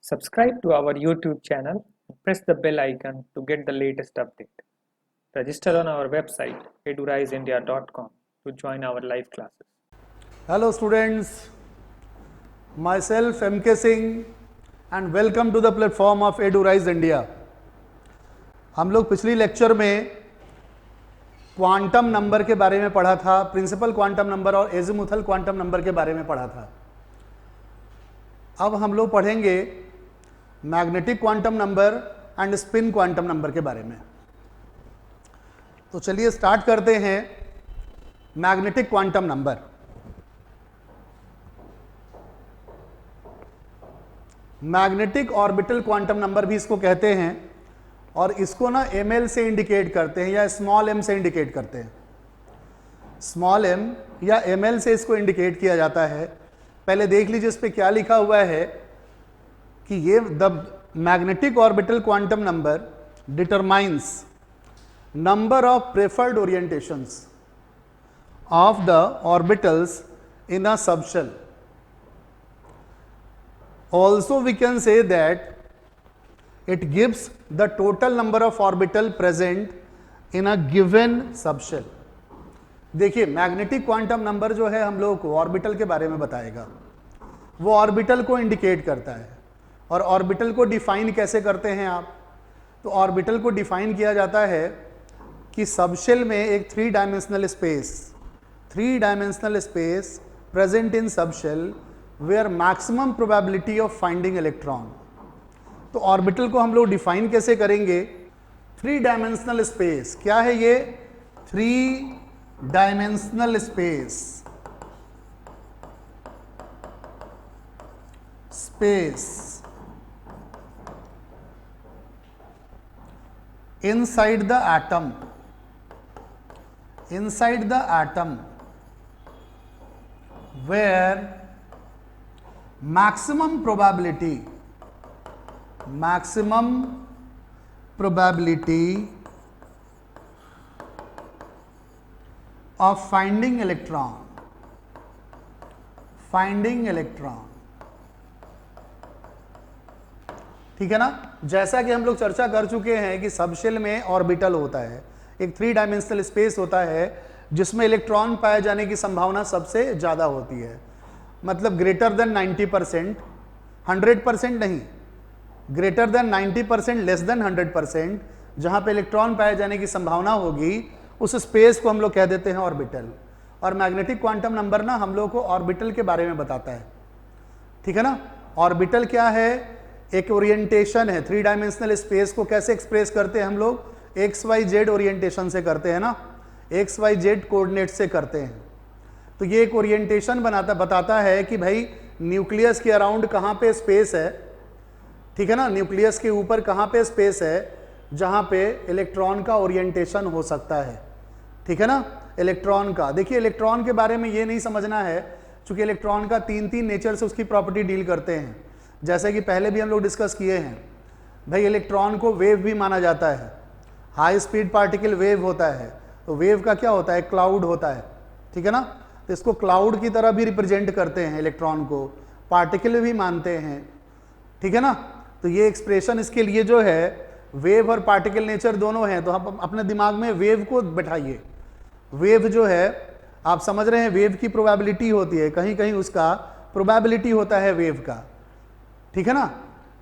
Subscribe to our YouTube channel and press the bell icon to get the latest update. Register on our website eduriseindia.com to join our live classes. Hello students, myself MK Singh and welcome to the platform of EduRise India. हम लोग पिछली lecture में quantum number के बारे में पढ़ा था, principal quantum number और एजीमुथल क्वांटम नंबर के बारे में पढ़ा था. अब हम लोग पढ़ेंगे magnetic quantum number and spin quantum number के बारे में. तो चलिए स्टार्ट करते हैं. Magnetic quantum number. Magnetic orbital quantum number भी इसको कहते हैं और इसको ना ml से इंडिकेट करते हैं या स्मॉल m से इंडिकेट करते हैं. स्मॉल m या ml से इसको इंडिकेट किया जाता है. पहले देख लीजिए इस पे क्या लिखा हुआ है कि ये the magnetic orbital quantum number determines number of preferred orientations of the orbitals in a subshell. Also we can say that it gives the total number of orbital present in a given subshell. देखिए magnetic quantum number जो है हम लोगों को orbital के बारे में बताएगा. वो ऑर्बिटल को इंडिकेट करता है. और ऑर्बिटल को डिफाइन कैसे करते हैं आप? तो ऑर्बिटल को डिफाइन किया जाता है कि सबशेल में एक three dimensional space present in subshell where maximum probability of finding electron. तो ऑर्बिटल को हम लोग डिफाइन कैसे करेंगे? Three dimensional space. क्या है ये? Three dimensional space inside the atom where maximum probability of finding electron. ठीक है ना. जैसा कि हम लोग चर्चा कर चुके हैं कि सबशेल में ऑर्बिटल होता है, एक थ्री डायमेंशनल स्पेस होता है जिसमें इलेक्ट्रॉन पाए जाने की संभावना सबसे ज़्यादा होती है. मतलब ग्रेटर देन 90%, 100% नहीं, ग्रेटर देन 90%, लेस देन 100%, जहाँ पे इलेक्ट्रॉन पाए जाने की संभावना होगी उस स्पेस को हम लोग कह देते हैं ऑर्बिटल. और मैग्नेटिक क्वांटम नंबर ना हम लोग को ऑर्बिटल के बारे में बताता है. ठीक है ना. ऑर्बिटल क्या है? एक ओरिएंटेशन है. थ्री डायमेंशनल स्पेस को कैसे एक्सप्रेस करते हैं हम लोग? XYZ ओरिएंटेशन से करते हैं ना, XYZ कोऑर्डिनेट से करते हैं. तो ये एक ओरिएंटेशन बताता है कि भाई न्यूक्लियस के अराउंड कहाँ पे स्पेस है. ठीक है ना. न्यूक्लियस के ऊपर कहाँ पे स्पेस है जहाँ पे इलेक्ट्रॉन का ओरिएंटेशन हो सकता है. ठीक है ना. इलेक्ट्रॉन का देखिए, इलेक्ट्रॉन के बारे में ये नहीं समझना है क्योंकि इलेक्ट्रॉन का तीन नेचर से उसकी प्रॉपर्टी डील करते हैं. जैसे कि पहले भी हम लोग डिस्कस किए हैं. भाई इलेक्ट्रॉन को वेव भी माना जाता है. हाई स्पीड पार्टिकल वेव होता है. तो वेव का क्या होता है? क्लाउड होता है. ठीक है ना. तो इसको क्लाउड की तरह भी रिप्रेजेंट करते हैं इलेक्ट्रॉन को, पार्टिकल भी मानते हैं. ठीक है ना. तो ये एक्सप्रेशन इसके लिए जो है वेव और पार्टिकल नेचर दोनों हैं. तो आप अपने दिमाग में वेव को बैठाइए. वेव जो है आप समझ रहे हैं, वेव की प्रोबेबिलिटी होती है, कहीं कहीं उसका प्रोबेबिलिटी होता है वेव का. ठीक है ना.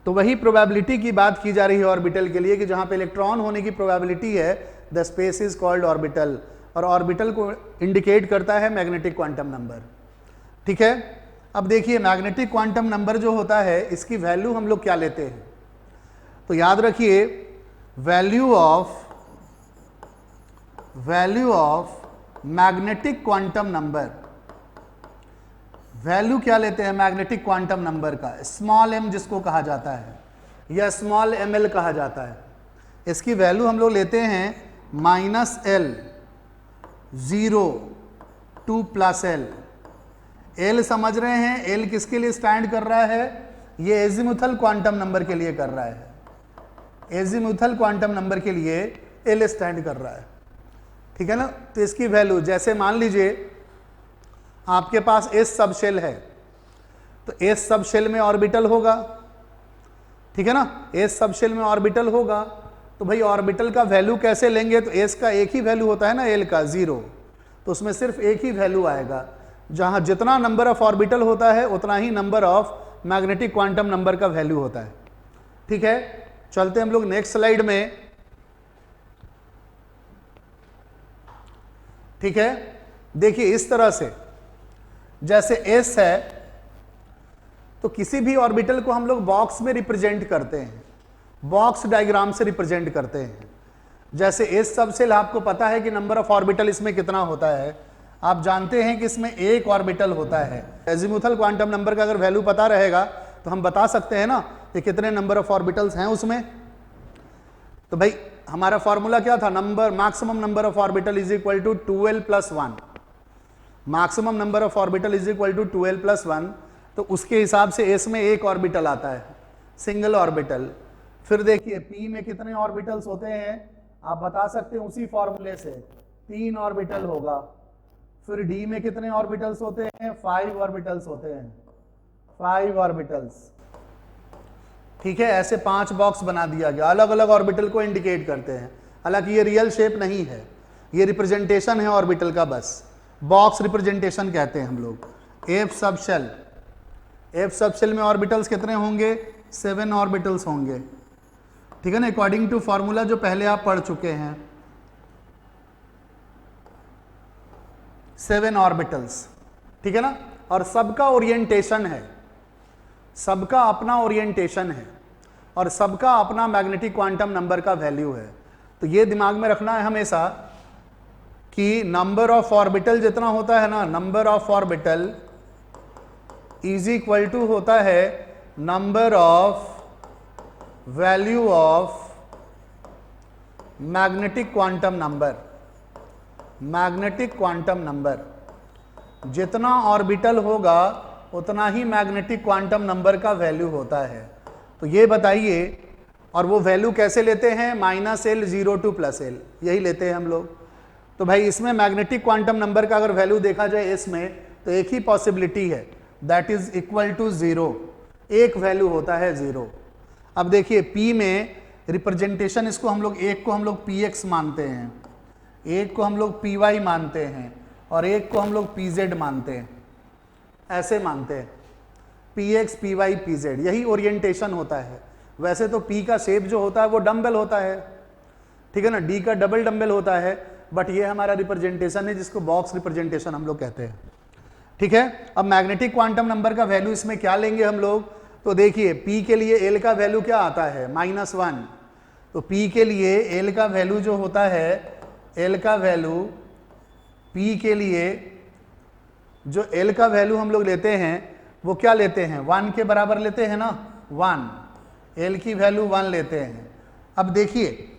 तो वही प्रोबेबिलिटी की बात की जा रही है ऑर्बिटल के लिए कि जहां पे इलेक्ट्रॉन होने की प्रोबेबिलिटी है, the space is called orbital. और ऑर्बिटल को इंडिकेट करता है मैग्नेटिक क्वांटम नंबर. ठीक है. अब देखिए मैग्नेटिक क्वांटम नंबर जो होता है इसकी वैल्यू हम लोग क्या लेते हैं? तो याद रखिए value of magnetic quantum number. Value क्या लेते हैं मैग्नेटिक क्वांटम नंबर का? स्मॉल m जिसको कहा जाता है या स्मॉल ml कहा जाता है. इसकी वैल्यू हम लोग लेते हैं -L 0 to +L. L समझ रहे हैं? L किसके लिए स्टैंड कर रहा है? ये एजीमुथल क्वांटम नंबर के लिए कर रहा है. एजीमुथल क्वांटम नंबर के लिए L स्टैंड कर रहा है. ठीक है ना. तो इसकी वैल्यू जैसे मान लीजिए आपके पास एस सब शेल है, तो एस सब शेल में ऑर्बिटल होगा, ठीक है ना, एस सब शेल में ऑर्बिटल होगा, तो भाई ऑर्बिटल का वैल्यू कैसे लेंगे, तो एस का एक ही वैल्यू होता है ना, एल का 0, तो उसमें सिर्फ एक ही वैल्यू आएगा। जहां जितना नंबर ऑफ ऑर्बिटल होता है उतना ही number of magnetic quantum number का वैल्यू होता है। ठीक है, चलते हम लोग नेक्स्ट स्लाइड में। ठीक है, देखिए इस तरह से जैसे एस है तो किसी भी ऑर्बिटल को हम लोग बॉक्स में रिप्रेजेंट करते हैं, बॉक्स डायग्राम से रिप्रेजेंट करते हैं। जैसे एस सब शेल, आपको पता है कि नंबर ऑफ ऑर्बिटल इसमें कितना होता है, आप जानते हैं कि इसमें एक ऑर्बिटल होता है। एजीमुथल क्वांटम नंबर का अगर वैल्यू पता रहेगा तो हम बता सकते हैं ना कि कितने नंबर ऑफ ऑर्बिटल्स हैं उसमें। तो भाई हमारा फॉर्मूला क्या था, number maximum number of orbital is equal to 2l + 1, maximum number of orbital is equal to 2l + 1, तो उसके हिसाब से एस में एक ऑर्बिटल आता है, सिंगल ऑर्बिटल। फिर देखिए पी में कितने ऑर्बिटल्स होते हैं, आप बता सकते हैं उसी फॉर्मूले से, 3 ऑर्बिटल होगा। फिर डी में कितने ऑर्बिटल्स होते हैं, 5 ऑर्बिटल्स होते हैं, 5 ऑर्बिटल्स। ठीक है, ऐसे 5 बॉक्स बना दिया गया, अलग अलग ऑर्बिटल को इंडिकेट करते हैं। हालांकि ये रियल शेप नहीं है, ये रिप्रेजेंटेशन है ऑर्बिटल का, बस बॉक्स रिप्रेजेंटेशन कहते हैं हम लोग। F sub shell, F sub shell में ऑर्बिटल्स कितने होंगे, 7 ऑर्बिटल्स होंगे। ठीक है ना, अकॉर्डिंग टू फॉर्मूला जो पहले आप पढ़ चुके हैं, 7 ऑर्बिटल्स। ठीक है ना, और सबका ओरिएंटेशन है, सबका अपना ओरिएंटेशन है और सबका अपना मैग्नेटिक क्वांटम नंबर का वैल्यू है। तो ये दिमाग में रखना है हमेशा कि नंबर ऑफ ऑर्बिटल जितना होता है ना, number of orbital is equal to होता है number of value of magnetic quantum number. Magnetic quantum number जितना ऑर्बिटल होगा उतना ही मैग्नेटिक क्वांटम नंबर का वैल्यू होता है। तो ये बताइए, और वो वैल्यू कैसे लेते हैं, -l 0 to +l, यही लेते हैं हम लोग। तो भाई इसमें मैग्नेटिक क्वांटम नंबर का अगर वैल्यू देखा जाए इसमें, तो एक ही पॉसिबिलिटी है, दैट इज इक्वल टू 0, एक वैल्यू होता है 0। अब देखिए P में रिप्रेजेंटेशन, इसको हम लोग, एक को हम लोग px मानते हैं, एक को हम लोग py मानते हैं, और एक को हम लोग pz मानते हैं, ऐसे मानते हैं, px py pz, यही ओरिएंटेशन होता है। वैसे तो P का शेप जो होता है वो डम्बल होता है, ठीक है ना, D का डबल डम्बल होता है, बट ये हमारा रिप्रेजेंटेशन है जिसको बॉक्स रिप्रेजेंटेशन हम लोग कहते हैं। ठीक है, अब मैग्नेटिक क्वांटम नंबर का वैल्यू इसमें क्या लेंगे हम लोग, तो देखिए P के लिए L का वैल्यू क्या आता है, -1, तो P के लिए L का वैल्यू जो होता है, L का वैल्यू P के लिए जो L का वैल्यू हम लोग लेते हैं वो क्या लेते हैं, 1 के बराबर लेते हैं ना, 1, L की वैल्यू 1 लेते हैं। अब देखिए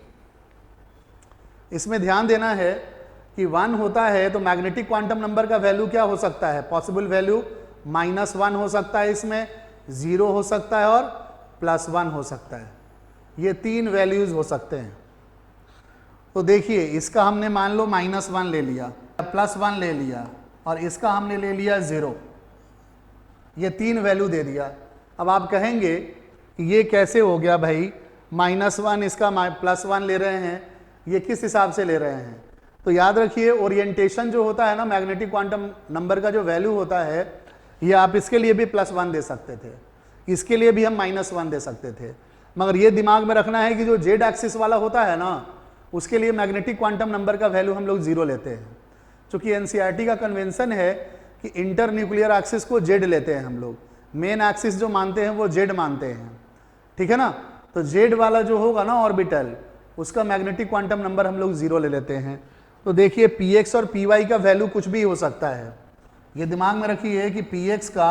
इसमें ध्यान देना है कि 1 होता है तो मैग्नेटिक क्वांटम नंबर का वैल्यू क्या हो सकता है, पॉसिबल वैल्यू -1 हो सकता है, इसमें 0 हो सकता है और +1 हो सकता है, ये 3 वैल्यूज हो सकते हैं। तो देखिए इसका हमने मान लो -1 ले लिया, +1 ले लिया, और इसका हमने ले लिया 0, ये 3 वैल्यू दे दिया। अब आप कहेंगे कि ये कैसे हो गया भाई, -1 इसका +1 ले रहे हैं, ये किस हिसाब से ले रहे हैं। तो याद रखिए ओरिएंटेशन जो होता है ना, मैग्नेटिक क्वांटम नंबर का जो वैल्यू होता है, ये आप इसके लिए भी +1 दे सकते थे, इसके लिए भी हम -1 दे सकते थे, मगर ये दिमाग में रखना है कि जो जेड एक्सिस वाला होता है ना, उसके लिए मैग्नेटिक क्वांटम नंबर का वैल्यू हम लोग 0 लेते हैं। चूंकि एनसीईआरटी का कन्वेंशन है कि इंटर न्यूक्लियर एक्सिस को जेड लेते हैं हम लोग, मेन एक्सिस जो मानते हैं वो जेड मानते हैं, ठीक है ना। तो जेड वाला जो होगा ना ऑर्बिटल, उसका मैग्नेटिक क्वांटम नंबर हम लोग 0 ले लेते हैं। तो देखिए px और py का वैल्यू कुछ भी हो सकता है, ये दिमाग में रखिए कि px का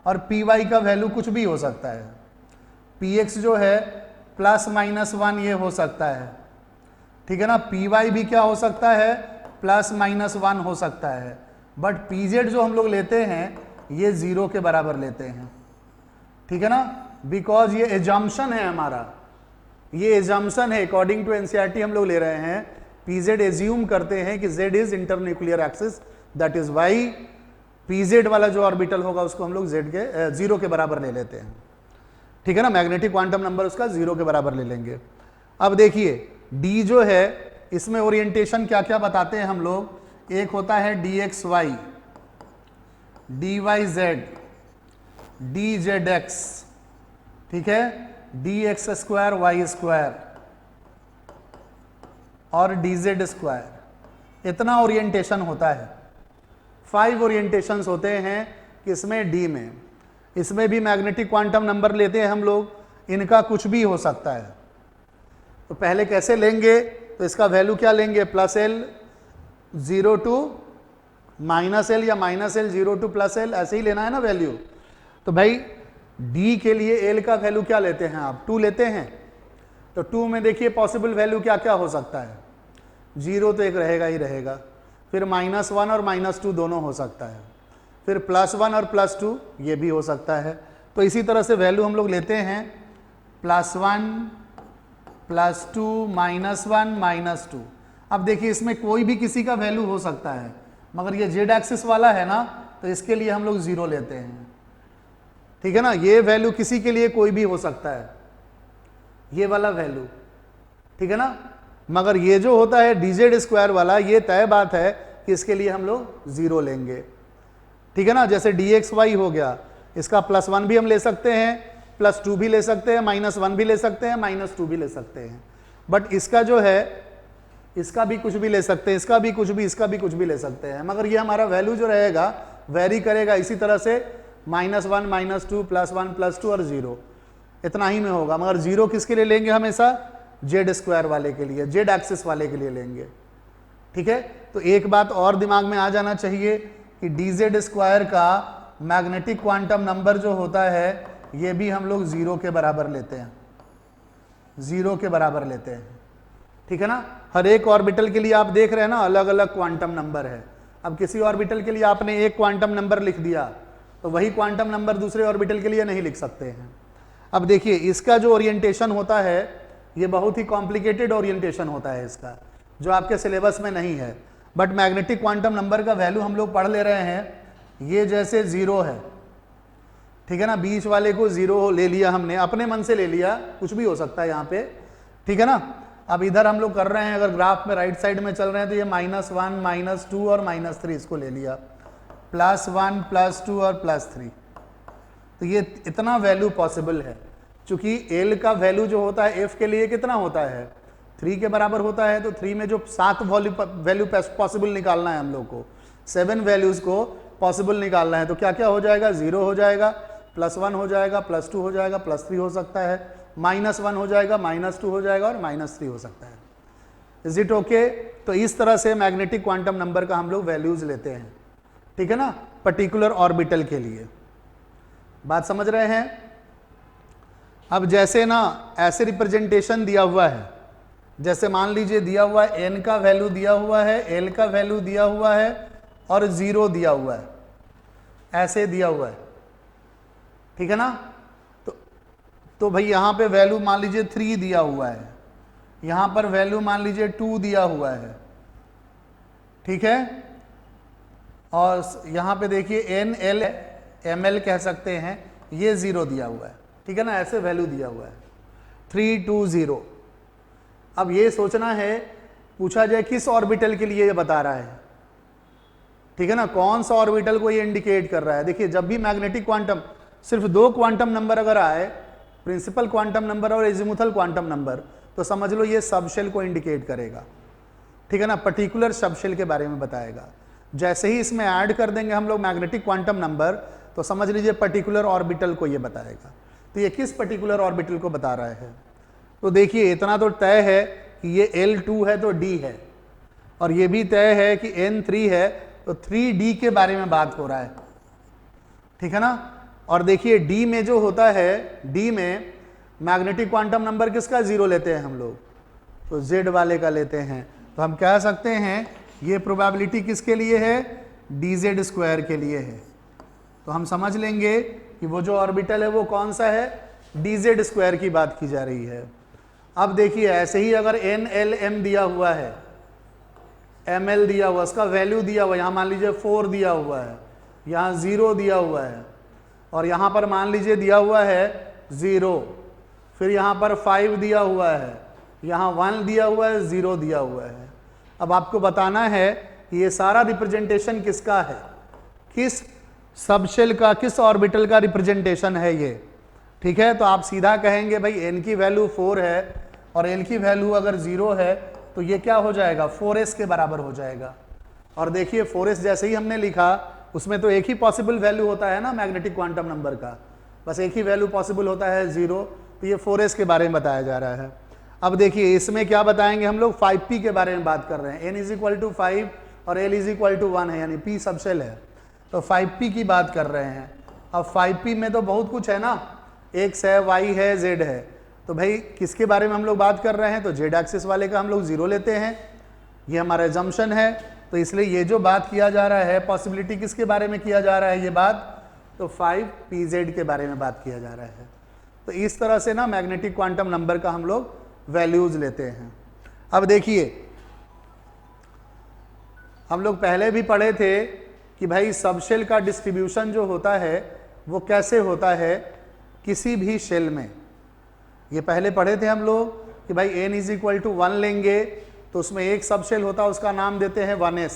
और py का वैल्यू कुछ भी हो सकता है। px जो है +-1 ये हो सकता है, ठीक है ना, py भी क्या हो सकता है, +-1 हो सकता है, बट pz जो हम लोग लेते हैं ये 0 के बराबर लेते हैं, ठीक है ना, बिकॉज ये एजम्पशन है हमारा, ये एजम्पशन है, अकॉर्डिंग टू एनसीईआरटी हम लोग ले रहे हैं, pz एज्यूम करते हैं कि z is internuclear axis, that is why pz वाला जो ऑर्बिटल होगा उसको हम लोग z के 0 के बराबर ले लेते हैं, ठीक है ना, मैग्नेटिक क्वांटम नंबर उसका 0 के बराबर ले लेंगे। अब देखिए डी जो है इसमें ओरिएंटेशन क्या क्या बताते हैं हम लोग, एक होता है dxy, dyz, dzx, ठीक है, dx स्क्वायर वाई स्क्वायर और dz स्क्वायर, इतना ओरिएंटेशन होता है। 5 ओरिएंटेशंस होते हैं किसमें, डी में। इसमें भी मैग्नेटिक क्वांटम नंबर लेते हैं हम लोग, इनका कुछ भी हो सकता है। तो पहले कैसे लेंगे, तो इसका वैल्यू क्या लेंगे, plus L 0 to minus L या minus L 0 to plus L, ऐसे ही लेना है ना वैल्यू। तो भाई डी के लिए एल का वैल्यू क्या लेते हैं आप, 2 लेते हैं। तो 2 में देखिए पॉसिबल वैल्यू क्या क्या हो सकता है, 0 तो एक रहेगा ही रहेगा, फिर -1 और -2 दोनों हो सकता है, फिर +1 और +2 ये भी हो सकता है। तो इसी तरह से वैल्यू हम लोग लेते हैं +1 +2 -1 -2। अब देखिए इसमें कोई भी किसी का वैल्यू हो सकता है, मगर ये जेड एक्सिस वाला है ना, तो इसके लिए हम लोग 0 लेते हैं, ठीक है ना। ये वैल्यू किसी के लिए कोई भी हो सकता है, ये वाला वैल्यू, ठीक है ना। मगर ये जो होता है dz स्क्वायर वाला, ये तय बात है कि इसके लिए हम लोग 0 लेंगे, ठीक है ना। जैसे dxy हो गया, इसका +1 भी हम ले सकते हैं, +2 भी ले सकते हैं, -1 भी ले सकते हैं, -2 भी ले सकते हैं। बट इसका जो है, इसका भी कुछ भी ले सकते हैं, इसका भी कुछ भी, इसका भी कुछ भी ले सकते हैं। मगर ये हमारा वैल्यू जो रहेगा वेरी करेगा इसी तरह से, -1 -2 +1 +2 और 0, इतना ही में होगा। मगर 0 किसके लिए लेंगे हमेशा, जेड स्क्वायर वाले के लिए, जेड एक्सिस वाले के लिए लेंगे, ठीक है। तो एक बात और दिमाग में आ जाना चाहिए कि dz स्क्वायर का मैग्नेटिक क्वांटम नंबर जो होता है, ये भी हम लोग 0 के बराबर लेते हैं, 0 के बराबर लेते हैं, ठीक है ना। हर एक ऑर्बिटल के लिए आप देख रहे हैं ना, अलग अलग क्वांटम नंबर है। अब किसी ऑर्बिटल के लिए आपने एक क्वांटम नंबर लिख दिया, तो वही क्वांटम नंबर दूसरे ऑर्बिटल के लिए नहीं लिख सकते हैं। अब देखिए इसका जो ओरिएंटेशन होता है, ये बहुत ही कॉम्प्लिकेटेड ओरिएंटेशन होता है इसका, जो आपके सिलेबस में नहीं है। बट मैग्नेटिक क्वांटम नंबर का वैल्यू हम लोग पढ़ ले रहे हैं, ये जैसे 0 है, ठीक है ना, बीच वाले को 0 ले लिया हमने, अपने मन से ले लिया, कुछ भी हो सकता है यहाँ पे, ठीक है ना। अब इधर हम लोग कर रहे हैं, अगर ग्राफ में राइट साइड में चल रहे हैं तो ये -1 -2 और -3 इसको ले लिया, +1 +2 और +3। तो ये इतना वैल्यू पॉसिबल है, क्योंकि एल का वैल्यू जो होता है एफ के लिए कितना होता है, 3 के बराबर होता है। तो 3 में जो 7 वैल्यू पॉसिबल निकालना है हम लोग को, 7 वैल्यूज को पॉसिबल निकालना है, तो क्या क्या हो जाएगा, 0 हो जाएगा, +1 हो जाएगा, +2 हो जाएगा, +3 हो सकता है, -1 हो जाएगा, -2 हो जाएगा और -3 हो सकता है। Is it okay. तो इस तरह से मैग्नेटिक क्वांटम नंबर का हम लोग वैल्यूज लेते हैं, ठीक है ना, पर्टिकुलर ऑर्बिटल के लिए। बात समझ रहे हैं। अब जैसे ना ऐसे रिप्रेजेंटेशन दिया हुआ है, जैसे मान लीजिए दिया हुआ है n का वैल्यू दिया हुआ है, l का वैल्यू दिया हुआ है और 0 दिया हुआ है, ऐसे दिया हुआ है, ठीक है ना। तो भाई यहाँ पे वैल्यू मान लीजिए 3 दिया हुआ है, यहाँ पर वैल्यू मान लीजिए 2 दिया हुआ है, ठीक है। और यहाँ पे देखिए n l m l कह सकते हैं, ये 0 दिया हुआ है, ठीक है ना, ऐसे वैल्यू दिया हुआ है 3 2 0। अब ये सोचना है, पूछा जाए किस ऑर्बिटल के लिए ये बता रहा है, ठीक है ना, कौन सा ऑर्बिटल को ये इंडिकेट कर रहा है। देखिए जब भी मैग्नेटिक क्वांटम, सिर्फ 2 क्वांटम नंबर अगर आए, प्रिंसिपल क्वांटम नंबर और एजिमुथल क्वांटम नंबर, तो समझ लो ये सबशेल को इंडिकेट करेगा, ठीक है ना, पर्टिकुलर सबशेल के बारे में बताएगा। जैसे ही इसमें ऐड कर देंगे हम लोग मैग्नेटिक क्वांटम नंबर, तो समझ लीजिए पर्टिकुलर ऑर्बिटल को ये बताएगा। तो ये किस पर्टिकुलर ऑर्बिटल को बता रहा है, तो देखिए इतना तो तय है कि ये L2 है तो D है, और ये भी तय है कि N3 है तो 3D के बारे में बात हो रहा है, ठीक है ना। और देखिए D में जो होता है, D में मैग्नेटिक क्वांटम नंबर किसका 0 लेते हैं हम लोग, तो Z वाले का लेते हैं। तो हम कह सकते हैं ये प्रोबेबिलिटी किसके लिए है, dz स्क्वायर के लिए है। तो हम समझ लेंगे कि वो जो ऑर्बिटल है वो कौन सा है, dz स्क्वायर की बात की जा रही है। अब देखिए ऐसे ही अगर n l m दिया हुआ है, ml दिया हुआ, उसका वैल्यू दिया हुआ, यहाँ मान लीजिए 4 दिया हुआ है, यहाँ 0 दिया हुआ है, और यहाँ पर मान लीजिए दिया हुआ है 0, फिर यहाँ पर 5 दिया हुआ है, यहाँ 1 दिया हुआ है, 0 दिया हुआ है। अब आपको बताना है कि ये सारा रिप्रेजेंटेशन किसका है, किस सबशेल का, किस ऑर्बिटल का रिप्रेजेंटेशन है ये। ठीक है, तो आप सीधा कहेंगे भाई n की वैल्यू 4 है और l की वैल्यू अगर 0 है तो ये क्या हो जाएगा, 4s के बराबर हो जाएगा। और देखिए 4s जैसे ही हमने लिखा उसमें तो एक ही पॉसिबल वैल्यू होता है ना मैग्नेटिक क्वांटम नंबर का, बस एक ही वैल्यू पॉसिबल होता है 0, तो ये 4s के बारे में बताया जा रहा है। अब देखिए इसमें क्या बताएंगे हम लोग, 5p के बारे में बात कर रहे हैं। n = 5 और l = 1 है, यानी p सबशेल है, तो 5p की बात कर रहे हैं। अब 5p में तो बहुत कुछ है ना, x है, y है, z है, तो भाई किसके बारे में हम लोग बात कर रहे हैं, तो z एक्सिस वाले का हम लोग 0 लेते हैं, ये हमारा एजम्पशन है। तो इसलिए ये जो बात किया जा रहा है, पॉसिबिलिटी किसके बारे में किया जा रहा है ये बात, तो 5pz के बारे में बात किया जा रहा है। तो इस तरह से ना मैग्नेटिक क्वांटम नंबर का हम लोग वैल्यूज लेते हैं। अब देखिए हम लोग पहले भी पढ़े थे कि भाई सबशेल का डिस्ट्रीब्यूशन जो होता है वो कैसे होता है किसी भी शेल में। ये पहले पढ़े थे हम लोग कि भाई n = 1 लेंगे तो उसमें एक सबशेल होता है, उसका नाम देते हैं 1s,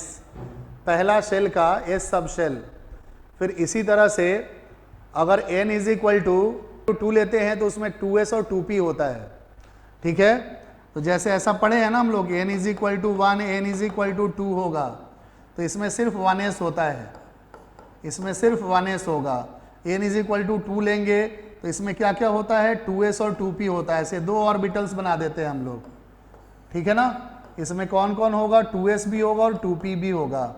पहला शेल का s सबशेल। फिर इसी तरह से अगर n = 2 लेते हैं तो उसमें 2s और 2p होता है। ठीक है, तो जैसे ऐसा पढ़े हैं ना हम लोग, n = 1, n = 2 होगा, तो इसमें सिर्फ 1s होता है, इसमें सिर्फ 1s होगा। n = 2 लेंगे तो इसमें क्या क्या होता है, 2s और 2p होता है, ऐसे 2 ऑर्बिटल्स बना देते हैं हम लोग। ठीक है ना, इसमें कौन कौन होगा, 2s भी होगा और 2p भी होगा।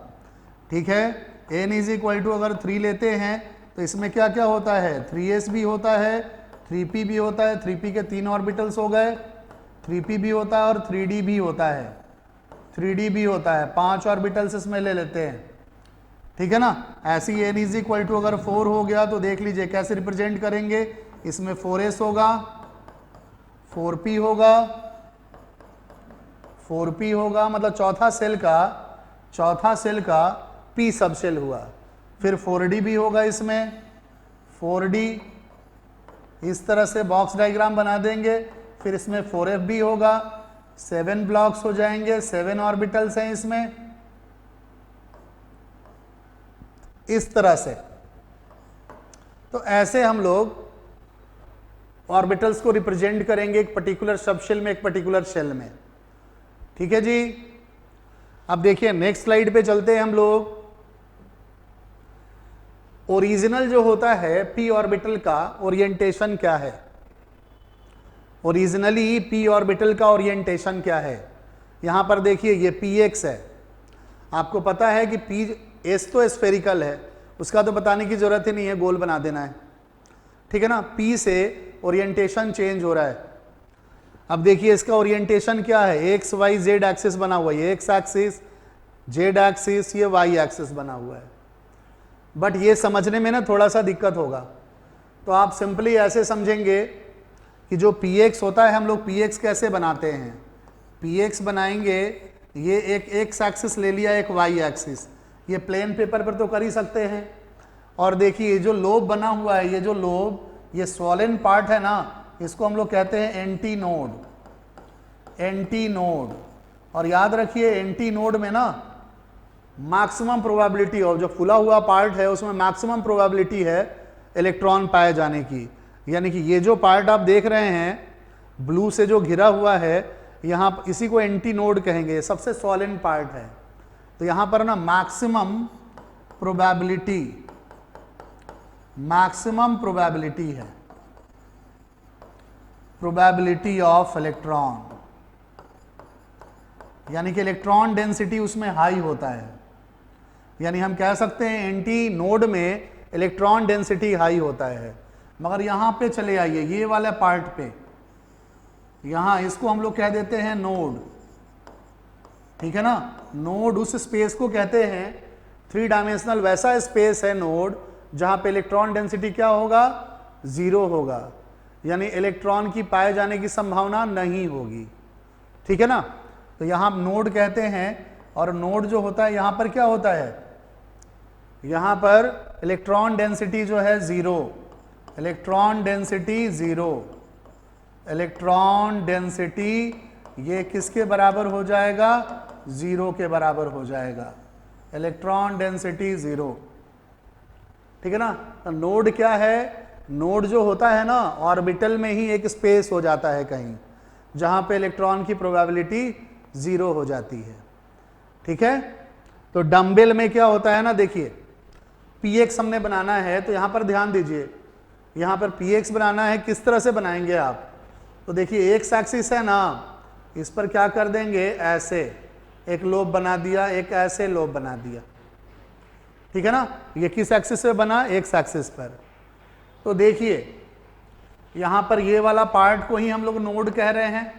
ठीक है, n = अगर 3 लेते हैं तो इसमें क्या क्या होता है, 3s भी होता है, 3p भी होता है, 3p के 3 ऑर्बिटल्स हो गए, 3p भी होता है और 3d भी होता है, 3d भी होता है, 5 ऑर्बिटल्स इसमें ले लेते हैं। ठीक है ना, ऐसी n = अगर 4 हो गया तो देख लीजिए कैसे रिप्रेजेंट करेंगे, इसमें 4s होगा, 4p होगा, 4p होगा, मतलब चौथा सेल का p सबशेल हुआ। फिर 4d भी होगा इसमें, 4d इस तरह से बॉक्स डायग्राम बना देंगे। फिर इसमें 4f भी होगा, 7 ब्लॉक्स हो जाएंगे, 7 ऑर्बिटल्स हैं इसमें, इस तरह से। तो ऐसे हम लोग ऑर्बिटल्स को रिप्रेजेंट करेंगे एक पर्टिकुलर सबशेल में, एक पर्टिकुलर शेल में। ठीक है जी, अब देखिए नेक्स्ट स्लाइड पे चलते हैं हम लोग। ओरिजिनल जो होता है p ऑर्बिटल का ओरिएंटेशन क्या है, ओरिजिनली p ऑर्बिटल का ओरिएंटेशन क्या है। यहां पर देखिए ये px है, आपको पता है कि s तो स्फेरिकल है, उसका तो बताने की जरूरत ही नहीं है, गोल बना देना है। ठीक है ना, p से ओरिएंटेशन चेंज हो रहा है। अब देखिए इसका ओरिएंटेशन क्या है, x y z एक्सिस बना हुआ है, ये x एक्सिस, z एक्सिस, ये y एक्सिस बना हुआ है। बट ये समझने में ना थोड़ा सा दिक्कत होगा, तो आप सिंपली ऐसे समझेंगे कि जो px होता है, हम लोग px कैसे बनाते हैं, px बनाएंगे, ये एक x एक्सिस ले लिया, एक y एक्सिस, ये प्लेन पेपर पर तो कर ही सकते हैं। और देखिए जो लोब बना हुआ है, ये जो लोब, ये स्वॉलन पार्ट है ना, इसको हम लोग कहते हैं एंटी नोड, एंटी नोड। और याद रखिए एंटी नोड में ना मैक्सिमम प्रोबेबिलिटी ऑफ, जो फुला हुआ पार्ट है उसमें मैक्सिमम प्रोबेबिलिटी है इलेक्ट्रॉन पाए जाने की। यानी कि ये जो पार्ट आप देख रहे हैं ब्लू से जो घिरा हुआ है, यहाँ इसी को एंटी नोड कहेंगे, ये सबसे सॉलिड पार्ट है। तो यहाँ पर ना मैक्सिमम प्रोबेबिलिटी है, प्रोबेबिलिटी ऑफ इलेक्ट्रॉन, यानी कि इलेक्ट्रॉन डेंसिटी उसमें हाई होता है। यानी हम कह सकते हैं एंटी नोड में इलेक्ट्रॉन डेंसिटी हाई होता है। मगर यहाँ पे चले आइए, ये वाला पार्ट पे, यहाँ इसको हम लोग कह देते हैं नोड। ठीक है ना, नोड उस स्पेस को कहते हैं, 3 डायमेंशनल वैसा स्पेस है नोड, जहाँ पे इलेक्ट्रॉन डेंसिटी क्या होगा, 0 होगा, यानी इलेक्ट्रॉन की पाए जाने की संभावना नहीं होगी। ठीक है ना, तो यहाँ नोड कहते हैं। और नोड जो होता है यहाँ पर क्या होता है, यहाँ पर इलेक्ट्रॉन डेंसिटी जो है 0, इलेक्ट्रॉन डेंसिटी 0, इलेक्ट्रॉन डेंसिटी ये किसके बराबर हो जाएगा, 0 के बराबर हो जाएगा, इलेक्ट्रॉन डेंसिटी 0। ठीक है ना। तो नोड क्या है, नोड जो होता है ना ऑर्बिटल में ही एक स्पेस हो जाता है कहीं जहां पे इलेक्ट्रॉन की प्रोबेबिलिटी 0 हो जाती है। ठीक है। तो डंबल में क्या होता है ना, देखिए px हमने बनाना है तो यहां पर ध्यान दीजिए, यहां पर px बनाना है, किस तरह से बनाएंगे आप, तो देखिए एक्स एक्सिस है ना, इस पर क्या कर देंगे, ऐसे एक लोब बना दिया, एक ऐसे लोब बना दिया। ठीक है ना। ये किस एक्सिस पे बना, एक्स एक्सिस पर। तो देखिए यहां पर ये वाला पार्ट को ही हम लोग नोड कह रहे हैं,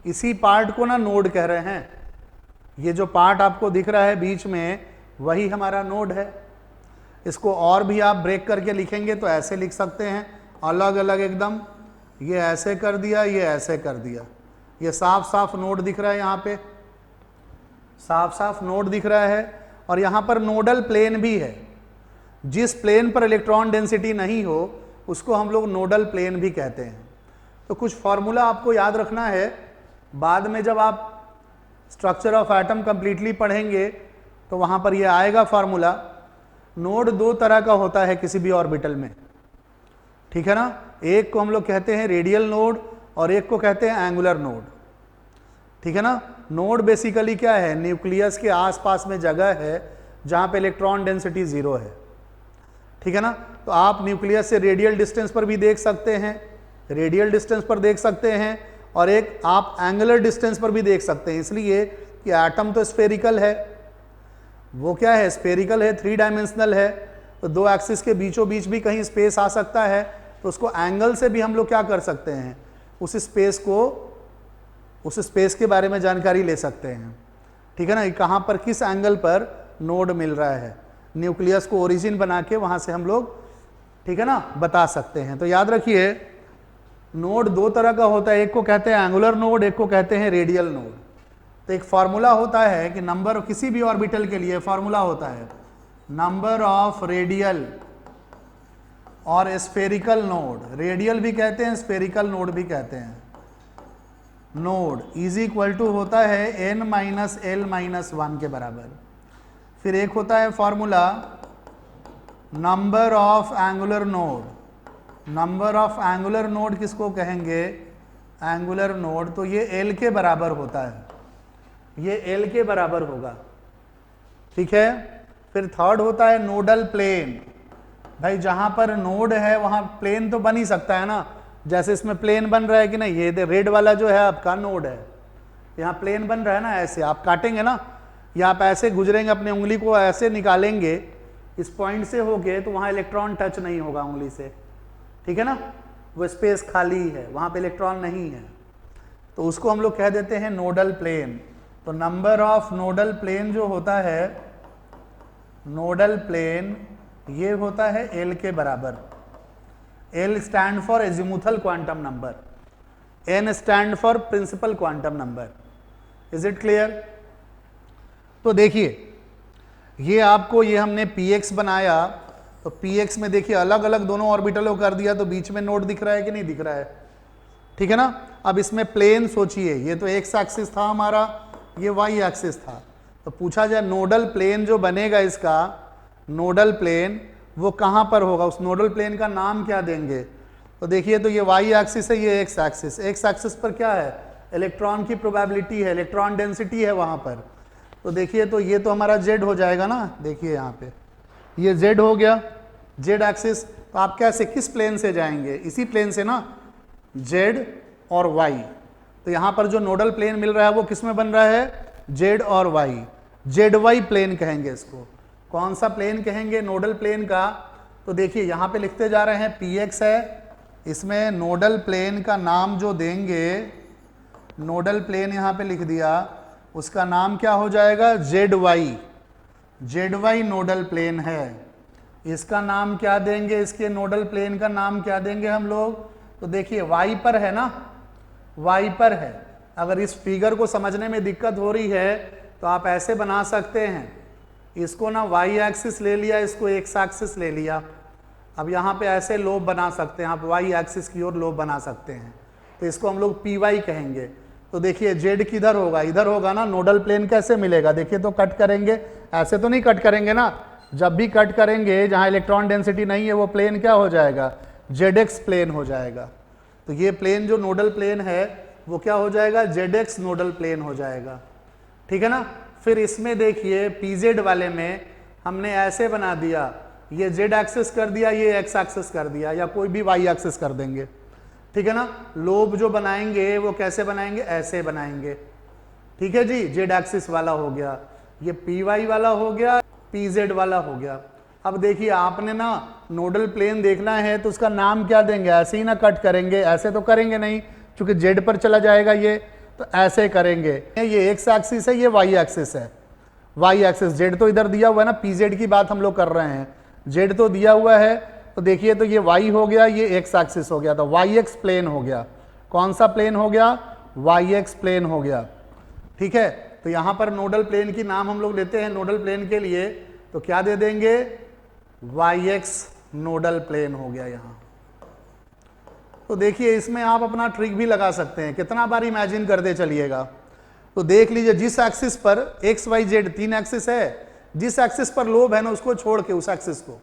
इसी पार्ट को ना नोड कह रहे हैं। ये जो पार्ट आपको दिख रहा है बीच में वही हमारा नोड है। इसको और भी आप ब्रेक करके लिखेंगे तो ऐसे लिख सकते हैं, अलग अलग एकदम, ये ऐसे कर दिया, ये ऐसे कर दिया। ये साफ साफ नोड दिख रहा है, यहाँ पे साफ साफ नोड दिख रहा है। और यहाँ पर नोडल प्लेन भी है, जिस प्लेन पर इलेक्ट्रॉन डेंसिटी नहीं हो उसको हम लोग नोडल प्लेन भी कहते हैं। तो कुछ फॉर्मूला आपको याद रखना है, बाद में जब आप स्ट्रक्चर ऑफ एटम कंप्लीटली पढ़ेंगे तो वहाँ पर ये आएगा फॉर्मूला। नोड दो तरह का होता है किसी भी ऑर्बिटल में, ठीक है ना। एक को हम लोग कहते हैं रेडियल नोड और एक को कहते हैं एंगुलर नोड। ठीक है ना। नोड बेसिकली क्या है, न्यूक्लियस के आसपास में जगह है जहां पे इलेक्ट्रॉन डेंसिटी 0 है। ठीक है ना। तो आप न्यूक्लियस से रेडियल डिस्टेंस पर भी देख सकते हैं, रेडियल डिस्टेंस पर देख सकते हैं, और एक आप एंगुलर डिस्टेंस पर भी देख सकते हैं, इसलिए कि एटम तो स्फेरिकल है, वो क्या है, स्फेरिकल है, 3 डायमेंशनल है। तो दो एक्सिस के बीचों बीच भी कहीं स्पेस आ सकता है, तो उसको एंगल से भी हम लोग क्या कर सकते हैं, उस स्पेस के बारे में जानकारी ले सकते हैं। ठीक है ना। कहाँ पर किस एंगल पर नोड मिल रहा है, न्यूक्लियस को ओरिजिन बना के वहाँ से हम लोग, ठीक है ना, बता सकते हैं। तो याद रखिए नोड दो तरह का होता है, एक को कहते हैं एंगुलर नोड, एक को कहते हैं रेडियल नोड। तो एक फार्मूला होता है कि नंबर, किसी भी ऑर्बिटल के लिए फार्मूला होता है नंबर ऑफ रेडियल और स्फेरिकल नोड, रेडियल भी कहते हैं स्फेरिकल नोड भी कहते हैं, नोड इज इक्वल टू होता है n माइनस एल माइनस 1 के बराबर। फिर एक होता है formula number of angular node, number of angular node किसको कहेंगे, एंगुलर नोड, तो ये l के बराबर होता है, ये l के बराबर होगा। ठीक है। फिर थर्ड होता है नोडल प्लेन, भाई जहां पर नोड है वहां प्लेन तो बन ही सकता है ना, जैसे इसमें प्लेन बन रहा है कि नहीं, ये रेड वाला जो है आपका नोड है, यहाँ प्लेन बन रहा है ना, ऐसे आप काटेंगे ना, या आप ऐसे गुजरेंगे, अपनी उंगली को ऐसे निकालेंगे इस पॉइंट से होके, तो वहाँ इलेक्ट्रॉन टच नहीं होगा उंगली से। ठीक है ना, वो स्पेस खाली है, वहाँ पे इलेक्ट्रॉन नहीं है, तो उसको हम लोग कह देते हैं नोडल प्लेन। तो नंबर ऑफ नोडल प्लेन जो होता है, नोडल प्लेन ये होता है एल के बराबर। L stand for azimuthal quantum number, N stand for principal quantum number. Is it clear. तो देखिए ये आपको, ये हमने px बनाया, तो px में देखिए अलग अलग दोनों ऑर्बिटलों कर दिया, तो बीच में नोड दिख रहा है कि नहीं दिख रहा है। ठीक है ना। अब इसमें प्लेन सोचिए, ये तो एक्स एक्सिस था हमारा, ये वाई एक्सिस था, तो पूछा जाए नोडल प्लेन जो बनेगा इसका, नोडल प्लेन वो कहाँ पर होगा, उस नोडल प्लेन का नाम क्या देंगे। तो देखिए तो ये वाई एक्सिस है, ये एक्स एक्सिस, एक्स एक्सिस पर क्या है, इलेक्ट्रॉन की प्रोबेबिलिटी है, इलेक्ट्रॉन डेंसिटी है वहाँ पर। तो देखिए तो ये तो हमारा जेड हो जाएगा ना, देखिए यहाँ पे ये जेड हो गया, जेड एक्सिस। तो आप कैसे, किस प्लेन से जाएंगे, इसी प्लेन से ना, जेड और वाई। तो यहाँ पर जो नोडल प्लेन मिल रहा है वो किस में बन रहा है, जेड और वाई, जेड वाई प्लेन कहेंगे इसको। कौन सा प्लेन कहेंगे, नोडल प्लेन का। तो देखिए यहाँ पे लिखते जा रहे हैं px है, इसमें नोडल प्लेन का नाम जो देंगे, नोडल प्लेन यहाँ पे लिख दिया, उसका नाम क्या हो जाएगा, Z Y, Z Y nodal plane है। इसका नाम क्या देंगे, इसके नोडल प्लेन का नाम क्या देंगे हम लोग। तो देखिए वाई पर है ना, वाई पर है। अगर इस फिगर को समझने में दिक्कत हो रही है तो आप ऐसे बना सकते हैं, इसको ना वाई एक्सिस ले लिया, इसको एक्स एक्सिस ले लिया। अब यहाँ पे ऐसे लोब बना सकते हैं, आप वाई एक्सिस की ओर लोब बना सकते हैं, तो इसको हम लोग पी वाई कहेंगे। तो देखिए जेड किधर होगा, इधर होगा ना, नोडल प्लेन कैसे मिलेगा, देखिए तो कट करेंगे, ऐसे तो नहीं कट करेंगे ना, जब भी कट करेंगे जहाँ इलेक्ट्रॉन डेंसिटी नहीं है वो प्लेन क्या हो जाएगा, जेड एक्स प्लेन हो जाएगा। तो ये प्लेन जो नोडल प्लेन है वो क्या हो जाएगा, जेड एक्स नोडल प्लेन हो जाएगा, ठीक है ना। फिर इसमें देखिए पीजेड वाले में हमने ऐसे बना दिया, ये जेड एक्सिस कर दिया, ये एक्स एक्सिस कर दिया, या कोई भी वाई एक्सिस कर देंगे, ठीक है ना। लोब जो बनाएंगे वो कैसे बनाएंगे, ऐसे बनाएंगे, ठीक है जी। जेड एक्सिस वाला हो गया, ये पी वाई वाला हो गया, पी जेड वाला हो गया। अब देखिए आपने ना नोडल प्लेन देखना है तो उसका नाम क्या देंगे, ऐसे ही ना कट करेंगे, ऐसे तो करेंगे नहीं क्योंकि जेड पर चला जाएगा ये, तो ऐसे करेंगे। ये एक्स एक्सिस है, ये वाई एक्सिस है, वाई एक्सिस, जेड तो इधर दिया हुआ है ना, पी जेड की बात हम लोग कर रहे हैं, जेड तो दिया हुआ है, तो देखिए तो ये y हो गया, ये x एक्सिस हो गया, तो वाई एक्स प्लेन हो गया। कौन सा प्लेन हो गया, वाई एक्स प्लेन हो गया, ठीक है। तो यहाँ पर नोडल प्लेन की नाम हम लोग लेते हैं नोडल प्लेन के लिए, तो क्या दे देंगे, वाई एक्स नोडल प्लेन हो गया यहाँ। तो देखिए इसमें आप अपना ट्रिक भी लगा सकते हैं, कितना बार इमेजिन करते चलिएगा। तो देख लीजिए जिस एक्सिस पर एक्स वाई जेड 3 एक्सिस है, जिस एक्सिस पर लोब है ना उसको छोड़ के उस एक्सिस को,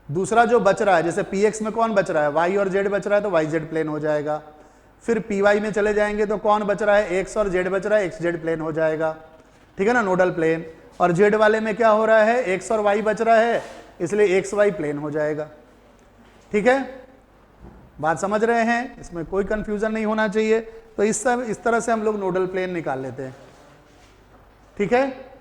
दूसरा जो बच रहा है, जैसे पी एक्स में कौन बच रहा है, वाई और जेड बच रहा है, तो वाई जेड प्लेन हो जाएगा। फिर पी वाई में चले जाएंगे तो कौन बच रहा है, एक्स और जेड बच रहा है, एक्स जेड प्लेन हो जाएगा, ठीक है ना, नोडल प्लेन। और जेड वाले में क्या हो रहा है, एक्स और वाई बच रहा है, इसलिए एक्स वाई प्लेन हो जाएगा, ठीक है। बात समझ रहे हैं, इसमें कोई कंफ्यूजन नहीं होना चाहिए। तो इस तरह से हम लोग नोडल प्लेन निकाल लेते हैं, ठीक है।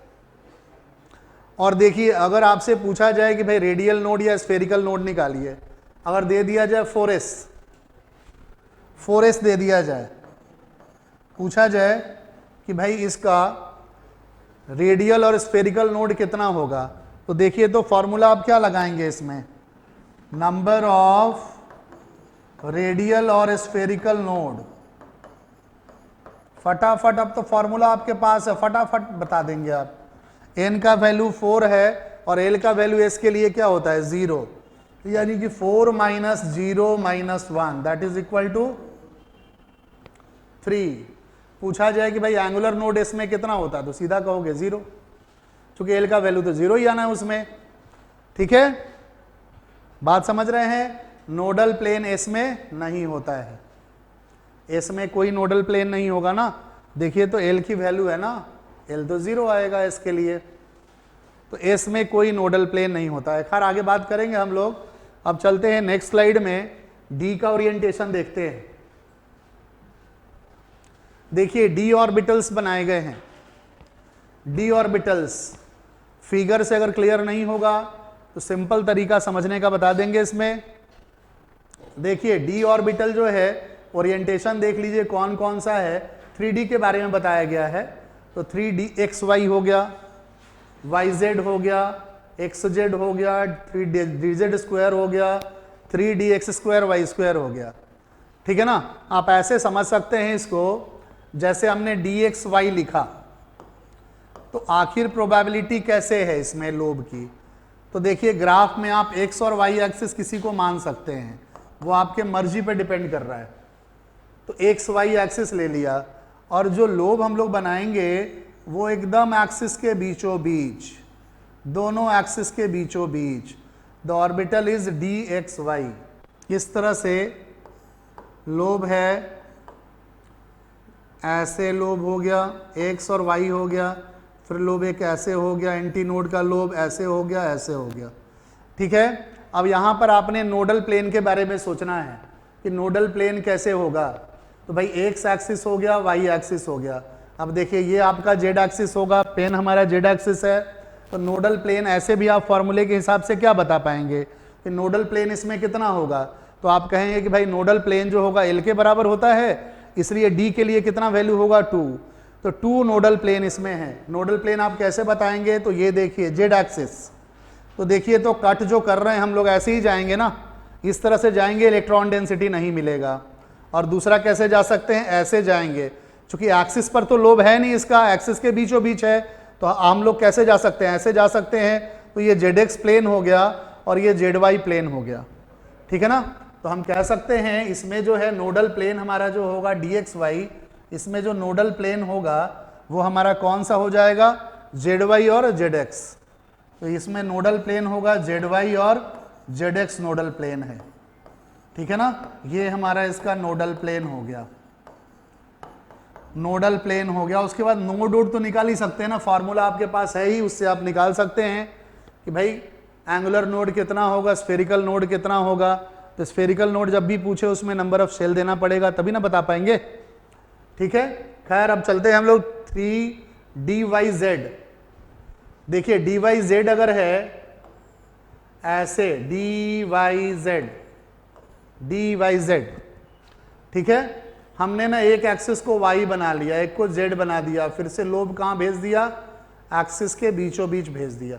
और देखिए अगर आपसे पूछा जाए कि भाई रेडियल नोड या स्फेरिकल नोड निकालिए, अगर दे दिया जाए 4s दे दिया जाए, पूछा जाए कि भाई इसका रेडियल और स्फेरिकल नोड कितना होगा, तो देखिए तो फॉर्मूला आप क्या लगाएंगे इसमें, नंबर ऑफ रेडियल और स्फेरिकल नोड। फटाफट अब तो फॉर्मूला आपके पास है, फटाफट बता देंगे आप। n का वैल्यू 4 है और l का वैल्यू s के लिए क्या होता है, 0, यानी कि 4 - 0 - 1 दैट इज इक्वल टू 3। पूछा जाए कि भाई एंगुलर नोड s में कितना होता है, तो सीधा कहोगे 0, क्योंकि l का वैल्यू तो 0 ही आना है उसमें, ठीक है। बात समझ रहे हैं, नोडल प्लेन s में नहीं होता है, s में कोई नोडल प्लेन नहीं होगा ना। देखिए तो l की वैल्यू है ना, l तो 0 आएगा s के लिए, तो s में कोई नोडल प्लेन नहीं होता है। खैर आगे बात करेंगे हम लोग। अब चलते हैं नेक्स्ट स्लाइड में, d का ओरिएंटेशन देखते हैं। देखिए d ऑर्बिटल्स बनाए गए हैं, d ऑर्बिटल्स फिगर से अगर क्लियर नहीं होगा तो सिंपल तरीका समझने का बता देंगे इसमें। देखिए d ऑर्बिटल जो है ओरिएंटेशन देख लीजिए कौन कौन सा है, 3D के बारे में बताया गया है, तो 3D XY हो गया, YZ हो गया, XZ हो गया, 3DZ स्क्वायर हो गया, 3DX स्क्वायर Y स्क्वायर हो गया, ठीक है ना। आप ऐसे समझ सकते हैं इसको, जैसे हमने DXY लिखा, तो आखिर प्रोबेबिलिटी कैसे है इसमें लोब की, तो देखिए ग्राफ में आप X और Y एक्सिस किसी को मान सकते हैं, वो आपके मर्जी पे डिपेंड कर रहा है। तो XY एक्सिस ले लिया, और जो लोब हम लोग बनाएंगे वो एकदम एक्सिस के बीचों बीच, दोनों एक्सिस के बीचों बीच, द ऑर्बिटल इज DXY। किस तरह से लोब है, ऐसे लोब हो गया, X और Y हो गया, फिर लोब एक ऐसे हो गया, एंटी नोड का लोब ऐसे हो गया, ऐसे हो गया, ठीक है। अब यहाँ पर आपने नोडल प्लेन के बारे में सोचना है कि नोडल प्लेन कैसे होगा, तो भाई एक्स एक्सिस हो गया, वाई एक्सिस हो गया। अब देखिए ये आपका जेड एक्सिस होगा, पेन हमारा जेड एक्सिस है, तो नोडल प्लेन ऐसे भी आप फॉर्मूले के हिसाब से क्या बता पाएंगे कि नोडल प्लेन इसमें कितना होगा, तो आप कहेंगे कि भाई नोडल प्लेन जो होगा एल के बराबर होता है, इसलिए डी के लिए कितना वैल्यू होगा 2, तो 2 नोडल प्लेन इसमें है। नोडल प्लेन आप कैसे बताएंगे, तो ये देखिए जेड एक्सिस, तो देखिए तो कट जो कर रहे हैं हम लोग ऐसे ही जाएंगे ना, इस तरह से जाएंगे, इलेक्ट्रॉन डेंसिटी नहीं मिलेगा। और दूसरा कैसे जा सकते हैं, ऐसे जाएंगे, क्योंकि एक्सिस पर तो लोब है नहीं, इसका एक्सिस के बीचों बीच है, तो हम लोग कैसे जा सकते हैं, ऐसे जा सकते हैं, तो ये जेड एक्स प्लेन हो गया, और ये जेड वाई प्लेन हो गया, ठीक है ना। तो हम कह सकते हैं इसमें जो है नोडल प्लेन हमारा जो होगा डी एक्स वाई, इसमें जो नोडल प्लेन होगा वो हमारा कौन सा हो जाएगा, जेड वाई और जेड एक्स। तो इसमें नोडल प्लेन होगा जेड वाई और जेड एक्स नोडल प्लेन है, ठीक है ना। ये हमारा इसका नोडल प्लेन हो गया, नोडल प्लेन हो गया। उसके बाद नोड वोड तो निकाल ही सकते हैं ना, फार्मूला आपके पास है ही, उससे आप निकाल सकते हैं कि भाई एंगुलर नोड कितना होगा, स्फेरिकल नोड कितना होगा। तो स्फेरिकल नोड जब भी पूछे उसमें नंबर ऑफ शेल देना पड़ेगा, तभी ना बता पाएंगे, ठीक है। खैर अब चलते हैं हम लोग 3dy/z। देखिए dy/z अगर है ऐसे dy/z, ठीक है। हमने ना एक एक्सिस को y बना लिया, एक को z बना दिया, फिर से लोब कहाँ भेज दिया, एक्सिस के बीचों बीच भेज दिया,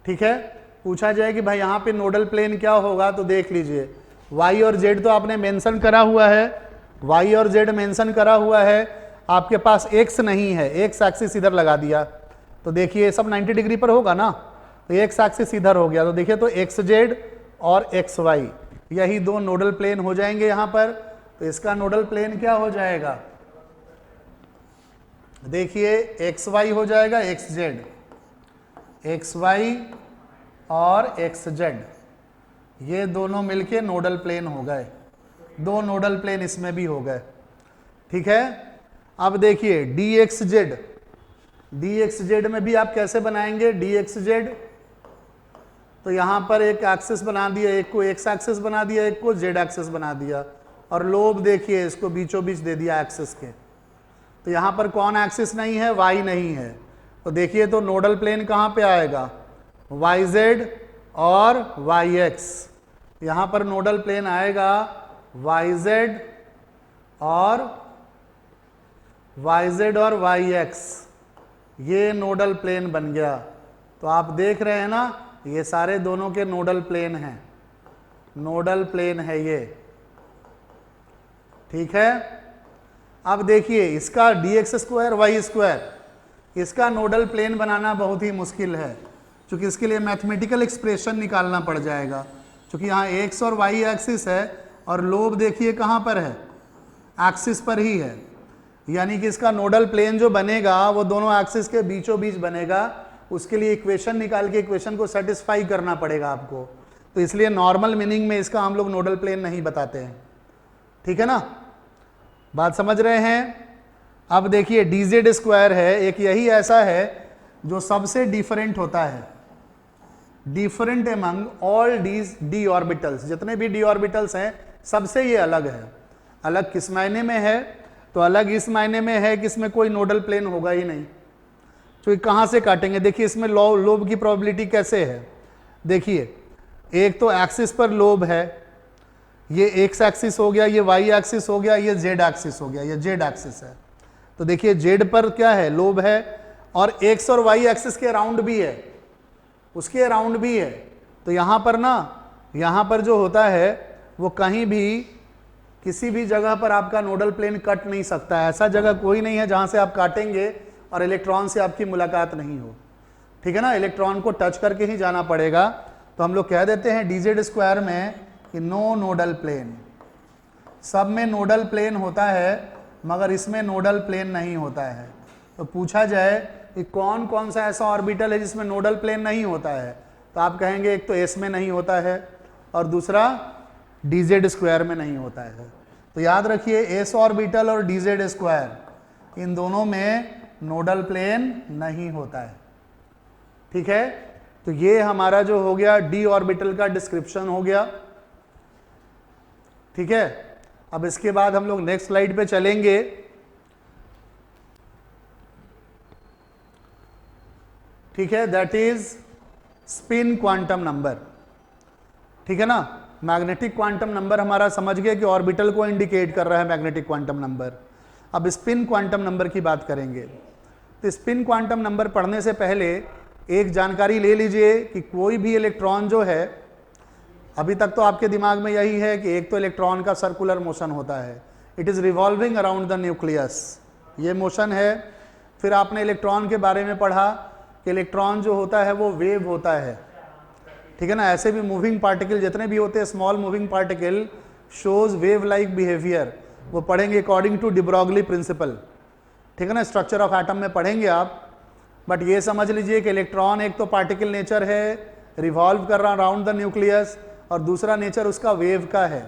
ठीक है। पूछा जाए कि भाई यहाँ पे नोडल प्लेन क्या होगा, तो देख लीजिए y और z तो आपने मेंशन करा हुआ है, y और z मेंशन करा हुआ है, आपके पास x नहीं है, x एक्सिस इधर लगा दिया, तो देखिए सब 90 डिग्री पर होगा ना, तो x एक्सिस इधर हो गया, तो देखिए तो xz और xy यही दो नोडल प्लेन हो जाएंगे यहाँ पर। तो इसका नोडल प्लेन क्या हो जाएगा, देखिए xy हो जाएगा xz, xy और xz, ये दोनों मिलके नोडल प्लेन हो गए, दो नोडल प्लेन इसमें भी हो गए, ठीक है। अब देखिए dxz में भी आप कैसे बनाएंगे, dxz तो यहां पर एक एक्सिस बना दिया, एक को x एक्सिस बना दिया, एक को z एक्सिस बना दिया, और लोब देखिए इसको बीचों बीच दे दिया एक्सिस के। तो यहां पर कौन एक्सिस नहीं है, y नहीं है, तो देखिए तो नोडल प्लेन कहां पे आएगा, yz और yx। यहां पर नोडल प्लेन आएगा yz और yx, ये नोडल प्लेन बन गया। तो आप देख रहे हैं ना, ये सारे दोनों के नोडल प्लेन हैं, नोडल प्लेन है ये, ठीक है। अब देखिए इसका dx² y², इसका नोडल प्लेन बनाना बहुत ही मुश्किल है, क्योंकि इसके लिए मैथमेटिकल एक्सप्रेशन निकालना पड़ जाएगा, क्योंकि यहाँ x और y एक्सिस है और लोब देखिए कहाँ पर है, एक्सिस पर ही है, यानी कि इसका नोडल प्लेन जो बनेगा वो दोनों एक्सिस के बीचों बीच बनेगा। उसके लिए इक्वेशन निकाल के इक्वेशन को सेटिस्फाई करना पड़ेगा आपको, तो इसलिए नॉर्मल मीनिंग में इसका हम लोग नोडल प्लेन नहीं बताते हैं, ठीक है ना, बात समझ रहे हैं। अब देखिए dz² है, एक यही ऐसा है जो सबसे डिफरेंट होता है, different among all D orbitals, जितने भी डी ऑर्बिटल्स हैं सबसे ये अलग है। अलग किस मायने में है, तो अलग इस मायने में है कि इसमें कोई नोडल प्लेन होगा ही नहीं, तो कहाँ से काटेंगे। देखिए इसमें लोब की प्रोबेबिलिटी कैसे है, देखिए एक तो एक्सिस पर लोब है, ये x एक्सिस हो गया, ये y एक्सिस हो गया, ये z एक्सिस हो गया, ये z एक्सिस है। तो देखिए z पर क्या है, लोब है, और x और y एक्सिस के अराउंड भी है, उसके अराउंड भी है। तो यहाँ पर ना, यहाँ पर जो होता है वो कहीं भी किसी भी जगह पर आपका नोडल प्लेन कट नहीं सकता है, ऐसा जगह कोई नहीं है जहाँ से आप काटेंगे और इलेक्ट्रॉन से आपकी मुलाकात नहीं हो, ठीक है ना, इलेक्ट्रॉन को टच करके ही जाना पड़ेगा। तो हम लोग कह देते हैं dz² में कि नो नोडल प्लेन, सब में नोडल प्लेन होता है मगर इसमें नोडल प्लेन नहीं होता है। तो पूछा जाए कि कौन कौन सा ऐसा ऑर्बिटल है जिसमें नोडल प्लेन नहीं होता है, तो आप कहेंगे एक तो s में नहीं होता है और दूसरा dz² में नहीं होता है। तो याद रखिए s ऑर्बिटल और dz², इन दोनों में नोडल प्लेन नहीं होता है, ठीक है। तो ये हमारा जो हो गया d ऑर्बिटल का डिस्क्रिप्शन हो गया, ठीक है। अब इसके बाद हम लोग नेक्स्ट स्लाइड पे चलेंगे। ठीक है, that is spin quantum number, ठीक है ना। मैग्नेटिक क्वांटम नंबर हमारा समझ गए कि ऑर्बिटल को इंडिकेट कर रहा है मैग्नेटिक क्वांटम नंबर। अब स्पिन क्वांटम नंबर की बात करेंगे। तो स्पिन क्वांटम नंबर पढ़ने से पहले एक जानकारी ले लीजिए कि कोई भी इलेक्ट्रॉन जो है, अभी तक तो आपके दिमाग में यही है कि एक तो इलेक्ट्रॉन का सर्कुलर मोशन होता है, it is revolving around the nucleus, ये मोशन है। फिर आपने इलेक्ट्रॉन के बारे में पढ़ा कि इलेक्ट्रॉन जो होता है वो वेव होता है, ठीक है ना। ऐसे भी मूविंग पार्टिकल जितने भी होते हैं, small moving particle shows wave like behaviour, वो पढ़ेंगे according to de Broglie principle, ठीक है ना, स्ट्रक्चर ऑफ एटम में पढ़ेंगे आप। बट ये समझ लीजिए कि इलेक्ट्रॉन एक तो पार्टिकल नेचर है, रिवॉल्व कर रहा अराउंड द न्यूक्लियस, और दूसरा नेचर उसका वेव का है,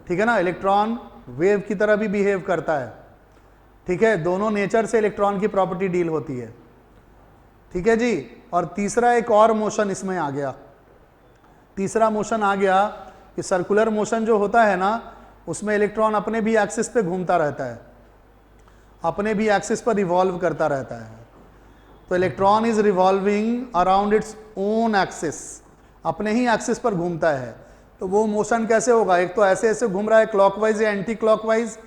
ठीक है ना। इलेक्ट्रॉन वेव की तरह भी बिहेव करता है, ठीक है। दोनों नेचर से इलेक्ट्रॉन की प्रॉपर्टी डील होती है, ठीक है जी। और तीसरा एक और मोशन इसमें आ गया, तीसरा मोशन आ गया कि सर्कुलर मोशन जो होता है ना, उसमें इलेक्ट्रॉन अपने भी एक्सिस पे घूमता रहता है, अपने भी एक्सिस पर रिवॉल्व करता रहता है। तो electron is revolving around its own axis, अपने ही एक्सिस पर घूमता है। तो वो मोशन कैसे होगा, एक तो ऐसे ऐसे घूम रहा है क्लॉकवाइज या एंटी क्लॉकवाइज,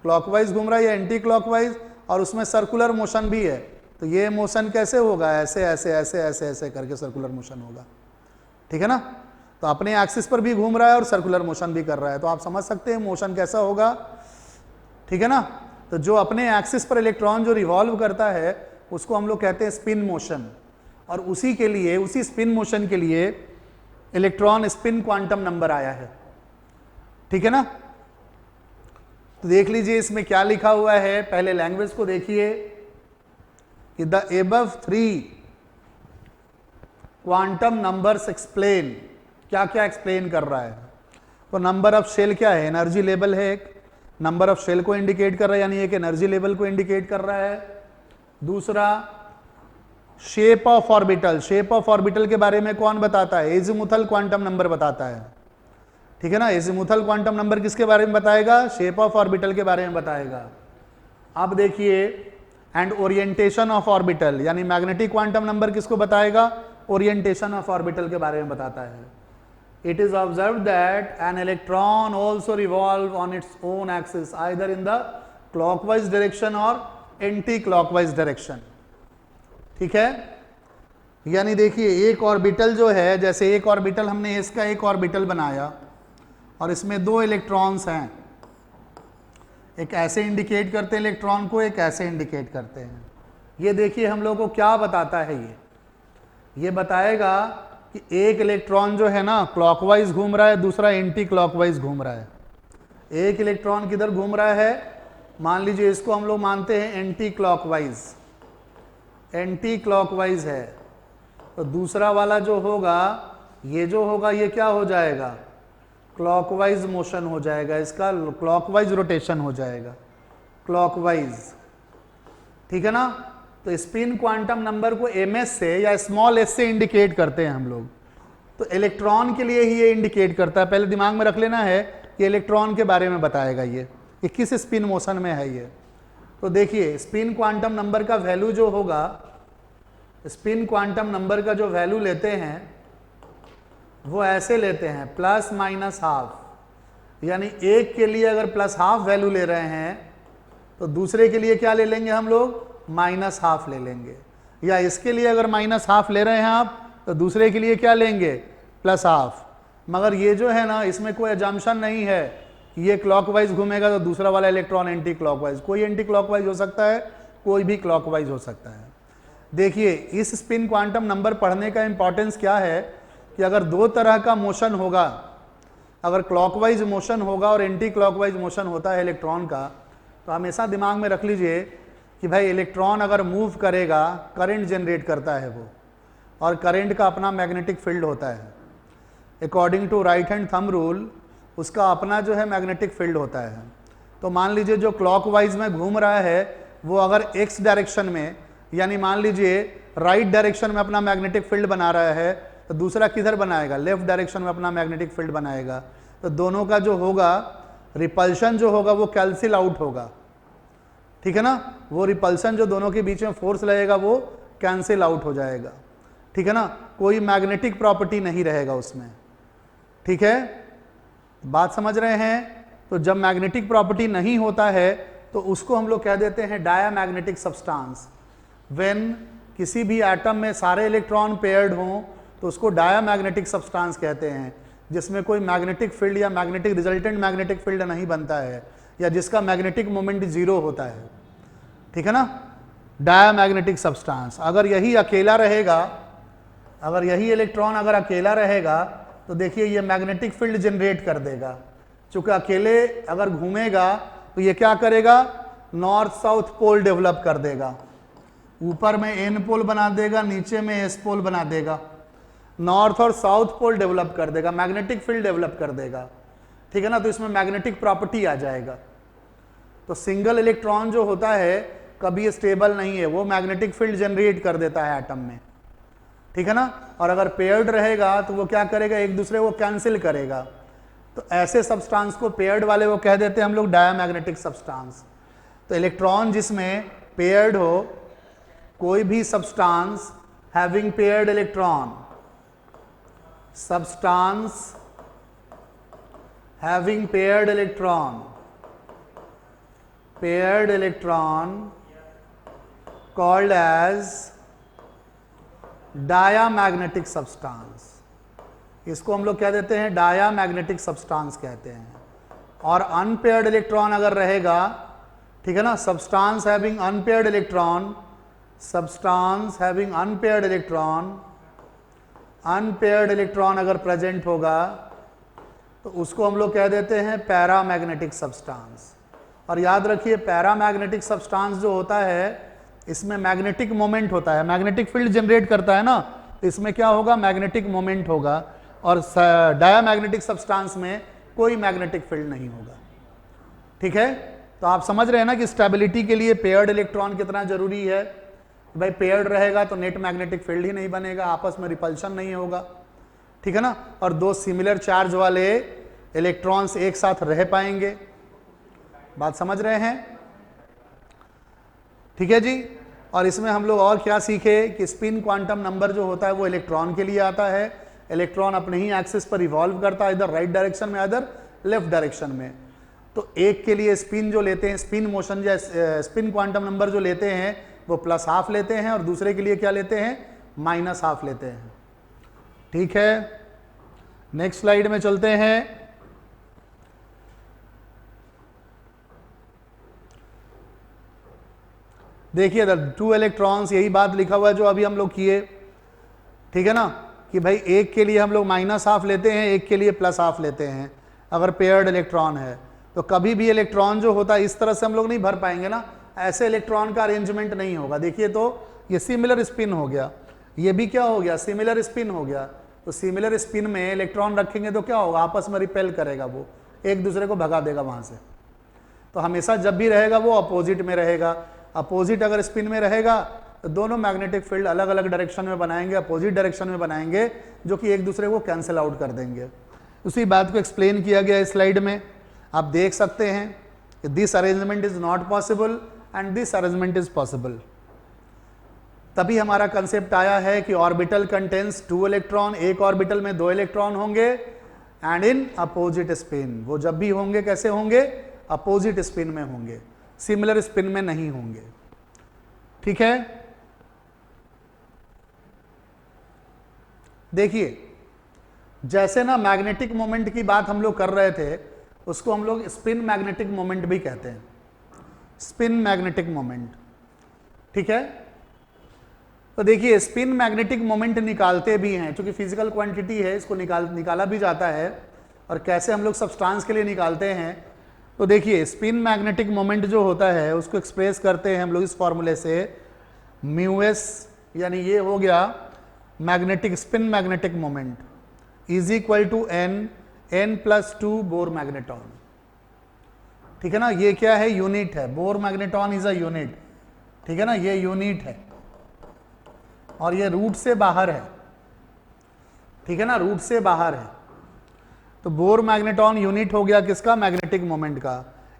क्लॉकवाइज घूम रहा है या एंटी क्लॉकवाइज, और उसमें सर्कुलर मोशन भी है। तो ये मोशन कैसे होगा, ऐसे ऐसे ऐसे ऐसे ऐसे करके सर्कुलर मोशन होगा, ठीक है ना। तो अपने एक्सिस पर भी घूम रहा है और सर्कुलर मोशन भी कर रहा है, तो आप समझ सकते हैं मोशन कैसा होगा, ठीक है ना। तो जो अपने एक्सिस पर इलेक्ट्रॉन जो रिवॉल्व करता है उसको हम लोग कहते हैं स्पिन मोशन, और उसी के लिए, उसी स्पिन मोशन के लिए इलेक्ट्रॉन स्पिन क्वांटम नंबर आया है, ठीक है ना। तो देख लीजिए इसमें क्या लिखा हुआ है, पहले लैंग्वेज को देखिए कि the above 3 quantum numbers explain, क्या क्या एक्सप्लेन कर रहा है। तो नंबर ऑफ शेल क्या है, एनर्जी लेवल है, एक नंबर ऑफ शेल को इंडिकेट कर रहा है, यानी एक एनर्जी लेवल को इंडिकेट कर रहा है। दूसरा shape of orbital, shape of orbital के बारे में कौन बताता है, एजीमुथल क्वांटम नंबर बताता है, ठीक है ना। एजीमुथल क्वांटम नंबर किसके बारे में बताएगा, शेप ऑफ ऑर्बिटल के बारे में बताएगा। अब देखिए एंड ओरिएंटेशन ऑफ ऑर्बिटल, यानी मैग्नेटिक क्वांटम नंबर किसको बताएगा, ओरिएंटेशन ऑफ ऑर्बिटल के बारे में बताता है। It is observe that an electron also revolve on its own axis either in the clockwise direction और एंटी क्लॉकवाइज डायरेक्शन, ठीक है। यानी देखिए एक ऑर्बिटल जो है, जैसे एक ऑर्बिटल हमने इसका एक ऑर्बिटल बनाया और इसमें 2 इलेक्ट्रॉन्स हैं, एक ऐसे इंडिकेट करते हैं इलेक्ट्रॉन को, एक ऐसे इंडिकेट करते हैं। ये देखिए हम लोग को क्या बताता है, ये बताएगा कि एक इलेक्ट्रॉन जो है ना क्लॉकवाइज घूम रहा है, दूसरा एंटी क्लॉकवाइज घूम रहा है। एक इलेक्ट्रॉन किधर घूम रहा है, मान लीजिए इसको हम लोग मानते हैं एंटी क्लॉकवाइज, एंटी क्लॉकवाइज है। तो दूसरा वाला जो होगा, ये जो होगा ये क्या हो जाएगा, क्लॉकवाइज मोशन हो जाएगा, इसका क्लॉकवाइज रोटेशन हो जाएगा, क्लॉकवाइज, ठीक है ना। तो स्पिन क्वांटम नंबर को एमएस से या स्मॉल एस से इंडिकेट करते हैं हम लोग। तो इलेक्ट्रॉन के लिए ही ये इंडिकेट करता है, पहले दिमाग में रख लेना है कि इलेक्ट्रॉन के बारे में बताएगा ये किस स्पिन मोशन में है ये। तो देखिए स्पिन क्वांटम नंबर का वैल्यू जो होगा, स्पिन क्वांटम नंबर का जो वैल्यू लेते हैं वो ऐसे लेते हैं प्लस माइनस हाफ, यानी एक के लिए अगर प्लस हाफ वैल्यू ले रहे हैं तो दूसरे के लिए क्या ले लेंगे हम लोग, माइनस हाफ ले लेंगे। या इसके लिए अगर माइनस हाफ ले रहे हैं आप तो दूसरे के लिए क्या लेंगे, प्लस हाफ। मगर ये जो है ना इसमें कोई अजम्पशन नहीं है कि ये क्लॉकवाइज घूमेगा तो दूसरा वाला इलेक्ट्रॉन एंटी क्लॉकवाइज, कोई एंटी क्लॉकवाइज हो सकता है, कोई भी क्लॉकवाइज हो सकता है। देखिए इस स्पिन क्वांटम नंबर पढ़ने का इंपॉर्टेंस क्या है कि अगर 2 तरह का मोशन होगा, अगर क्लॉकवाइज मोशन होगा और एंटी क्लॉकवाइज मोशन होता है इलेक्ट्रॉन का, तो हमेशा दिमाग में रख लीजिए कि भाई इलेक्ट्रॉन अगर मूव करेगा करंट जनरेट करता है वो, और करंट का अपना मैग्नेटिक फील्ड होता है। According to right hand thumb rule उसका अपना जो है मैग्नेटिक फील्ड होता है। तो मान लीजिए जो क्लॉकवाइज में घूम रहा है वो अगर एक्स डायरेक्शन में, यानी मान लीजिए राइट डायरेक्शन में अपना मैग्नेटिक फील्ड बना रहा है, तो दूसरा किधर बनाएगा, लेफ्ट डायरेक्शन में अपना मैग्नेटिक फील्ड बनाएगा। तो दोनों का जो होगा रिपल्शन जो होगा वो कैंसिल आउट होगा, ठीक है ना। वो रिपल्शन जो दोनों के बीच में फोर्स लगेगा वो कैंसिल आउट हो जाएगा, ठीक है ना। कोई मैग्नेटिक प्रॉपर्टी नहीं रहेगा उसमें, ठीक है, बात समझ रहे हैं। तो जब मैग्नेटिक प्रॉपर्टी नहीं होता है तो उसको हम लोग कह देते हैं डायामैग्नेटिक सब्सटेंस। व्हेन किसी भी एटम में सारे इलेक्ट्रॉन पेयर्ड हों तो उसको डायामैग्नेटिक सब्सटेंस कहते हैं, जिसमें कोई मैग्नेटिक फील्ड या मैग्नेटिक रिजल्टेंट मैग्नेटिक फील्ड नहीं बनता है, या जिसका मैग्नेटिक मोमेंट 0 होता है, ठीक है ना, डायामैग्नेटिक सब्सटेंस। अगर यही अकेला रहेगा, अगर यही इलेक्ट्रॉन अगर अकेला रहेगा तो देखिए ये मैग्नेटिक फील्ड जनरेट कर देगा। चूंकि अकेले अगर घूमेगा तो ये क्या करेगा, नॉर्थ साउथ पोल डेवलप कर देगा। ऊपर में एन पोल बना देगा, नीचे में एस पोल बना देगा, नॉर्थ और साउथ पोल डेवलप कर देगा, मैग्नेटिक फील्ड डेवलप कर देगा। ठीक है ना, तो इसमें मैग्नेटिक प्रॉपर्टी आ जाएगा। तो सिंगल इलेक्ट्रॉन जो होता है कभी स्टेबल नहीं है, वो मैग्नेटिक फील्ड जनरेट कर देता है एटम में। ठीक है ना, और अगर पेयर्ड रहेगा तो वो क्या करेगा, एक दूसरे को कैंसिल करेगा। तो ऐसे सब्सटेंस को पेयर्ड वाले वो कह देते हैं हम लोग डायमैग्नेटिक सब्सटेंस। तो इलेक्ट्रॉन जिसमें पेयर्ड हो, कोई भी substance having paired electron, substance having paired electron called as diamagnetic substance. इसको हम लोग कह देते हैं डायामैग्नेटिक सब्सटेंस कहते हैं। और अनपेयर्ड इलेक्ट्रॉन अगर रहेगा, ठीक है ना, substance having unpaired electron, unpaired electron अगर प्रेजेंट होगा तो उसको हम लोग कह देते हैं पैरामैग्नेटिक सब्सटेंस। और याद रखिए पैरामैग्नेटिक सब्सटेंस जो होता है इसमें मैग्नेटिक मोमेंट होता है, मैग्नेटिक फील्ड जनरेट करता है ना, तो इसमें क्या होगा, मैग्नेटिक मोमेंट होगा। और डायामैग्नेटिक सब्सटेंस में कोई मैग्नेटिक फील्ड नहीं होगा। ठीक है, तो आप समझ रहे हैं ना कि स्टेबिलिटी के लिए पेयर्ड इलेक्ट्रॉन कितना जरूरी है। भाई पेयर्ड रहेगा तो नेट मैग्नेटिक फील्ड ही नहीं बनेगा, आपस में रिपल्शन नहीं होगा। ठीक है ना, और दो सिमिलर चार्ज वाले इलेक्ट्रॉन्स एक साथ रह पाएंगे। बात समझ रहे हैं? ठीक है जी। और इसमें हम लोग और क्या सीखे कि स्पिन क्वांटम नंबर जो होता है वो इलेक्ट्रॉन के लिए आता है। इलेक्ट्रॉन अपने ही एक्सिस पर इवॉल्व करता है, इधर राइट डायरेक्शन में, इधर लेफ्ट डायरेक्शन में। तो एक के लिए स्पिन जो लेते हैं, स्पिन मोशन या स्पिन क्वांटम नंबर जो लेते हैं वो +½ लेते हैं, और दूसरे के लिए क्या लेते हैं, -½ लेते हैं। ठीक है, नेक्स्ट स्लाइड में चलते हैं। देखिए 2 इलेक्ट्रॉन्स, यही बात लिखा हुआ है जो अभी हम लोग किए। ठीक है ना, कि भाई एक के लिए हम लोग -½ लेते हैं, एक के लिए +½ लेते हैं अगर पेयर्ड इलेक्ट्रॉन है। तो कभी भी इलेक्ट्रॉन जो होता है इस तरह से हम लोग नहीं भर पाएंगे ना, ऐसे इलेक्ट्रॉन का अरेंजमेंट नहीं होगा। देखिए तो ये सिमिलर स्पिन हो गया, ये भी क्या हो गया, सिमिलर स्पिन हो गया। तो सिमिलर स्पिन में इलेक्ट्रॉन रखेंगे तो क्या होगा, आपस में रिपेल करेगा, वो एक दूसरे को भगा देगा वहां से। तो हमेशा जब भी रहेगा वो अपोजिट में रहेगा। अपोजिट अगर स्पिन में रहेगा तो दोनों मैग्नेटिक फील्ड अलग अलग डायरेक्शन में बनाएंगे, अपोजिट डायरेक्शन में बनाएंगे, जो कि एक दूसरे को कैंसिल आउट कर देंगे। उसी बात को एक्सप्लेन किया गया इस स्लाइड में। आप देख सकते हैं कि this arrangement is not possible and this arrangement is possible. तभी हमारा कंसेप्ट आया है कि ऑर्बिटल कंटेन्स 2 इलेक्ट्रॉन, एक ऑर्बिटल में 2 इलेक्ट्रॉन होंगे एंड इन अपोजिट स्पिन। वो जब भी होंगे कैसे होंगे, अपोजिट स्पिन में होंगे, सिमिलर स्पिन में नहीं होंगे। ठीक है, देखिए जैसे ना मैग्नेटिक मोमेंट की बात हम लोग कर रहे थे, उसको हम लोग स्पिन मैग्नेटिक मोमेंट भी कहते हैं, स्पिन मैग्नेटिक मोमेंट। ठीक है, तो देखिए स्पिन मैग्नेटिक मोमेंट निकालते भी हैं, क्योंकि फिजिकल क्वांटिटी है, इसको निकाला भी जाता है। और कैसे हम लोग सब्सटेंस के लिए निकालते हैं, तो देखिए स्पिन मैग्नेटिक मोमेंट जो होता है उसको एक्सप्रेस करते हैं हम लोग इस फॉर्मूले से, μs, यानी ये हो गया magnetic spin magnetic moment is equal to n+2 Bohr magneton. ठीक है ना, ये क्या है, यूनिट है, Bohr magneton is a unit. ठीक है ना, ये यूनिट है और ये रूट से बाहर है। ठीक है ना, रूट से बाहर है। तो बोर मैग्नेटॉन यूनिट हो गया किसका, मैग्नेटिक मोमेंट का।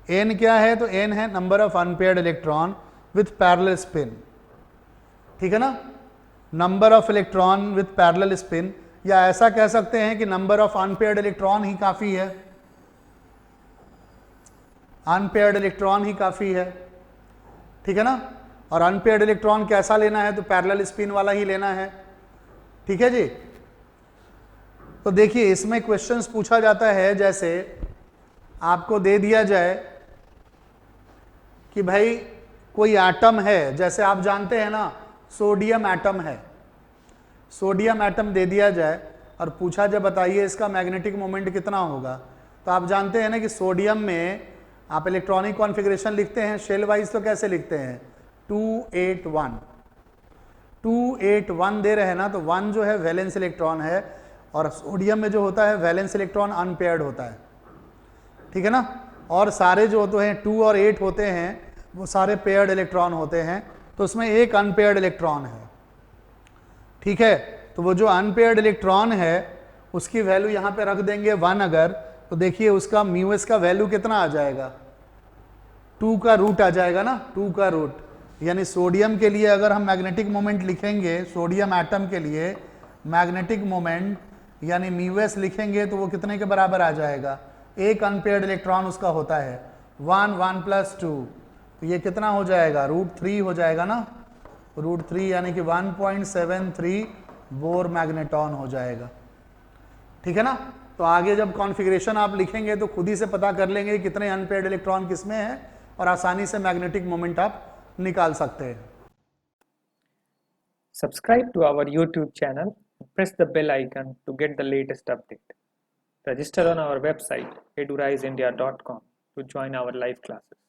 n क्या है, तो n है number of unpaired electron with parallel spin. ठीक है ना, number of electron with parallel spin, या ऐसा कह सकते हैं कि नंबर ऑफ अनपेयर्ड इलेक्ट्रॉन ही काफी है, अनपेयर्ड इलेक्ट्रॉन ही काफी है। ठीक है ना, और अनपेयर्ड इलेक्ट्रॉन कैसा लेना है, तो पैरेलल स्पिन वाला ही लेना है। ठीक है जी। तो देखिए इसमें क्वेश्चंस पूछा जाता है, जैसे आपको दे दिया जाए कि भाई कोई एटम है, जैसे आप जानते हैं ना सोडियम एटम है। सोडियम एटम दे दिया जाए और पूछा जाए बताइए इसका मैग्नेटिक मोमेंट कितना होगा, तो आप जानते हैं ना कि सोडियम में आप इलेक्ट्रॉनिक कॉन्फ़िगरेशन लिखते हैं शेल वाइज, तो कैसे लिखते हैं 281 281 दे रहे हैं ना, तो 1 जो है वैलेंस इलेक्ट्रॉन है और सोडियम में जो होता है वैलेंस इलेक्ट्रॉन अनपेयर्ड होता है, ठीक है ना। और सारे जो होते हैं 2 और 8 होते हैं वो सारे पेयर्ड इलेक्ट्रॉन होते हैं, तो उसमें एक अनपेयर्ड इलेक्ट्रॉन है, ठीक है। तो वो जो अनपेयर्ड इलेक्ट्रॉन है उसकी वैल्यू यहाँ पे रख देंगे 1 अगर, तो देखिए उसका म्यूएस का वैल्यू कितना आ जाएगा, 2 का रूट आ जाएगा ना, 2 का रूट। यानी सोडियम के लिए अगर हम मैग्नेटिक मोमेंट लिखेंगे, सोडियम एटम के लिए मैग्नेटिक मोमेंट यानी म्यूएस लिखेंगे तो वो कितने के बराबर आ जाएगा, एक अनपेयर्ड इलेक्ट्रॉन उसका होता है 1 1 + 2, तो ये कितना हो जाएगा √3 हो जाएगा ना, √3 यानी कि 1.73 बोर मैग्नेटॉन हो जाएगा, ठीक है ना। तो आगे जब कॉन्फ़िगरेशन आप लिखेंगे तो खुद ही से पता कर लेंगे कितने अनपेयर्ड इलेक्ट्रॉन किसमें है और आसानी से मैग्नेटिक मोमेंट आप निकाल सकते हैं। Subscribe to our YouTube channel and press the bell icon to get the latest update. Register on our website eduraisindia.com to join our live classes.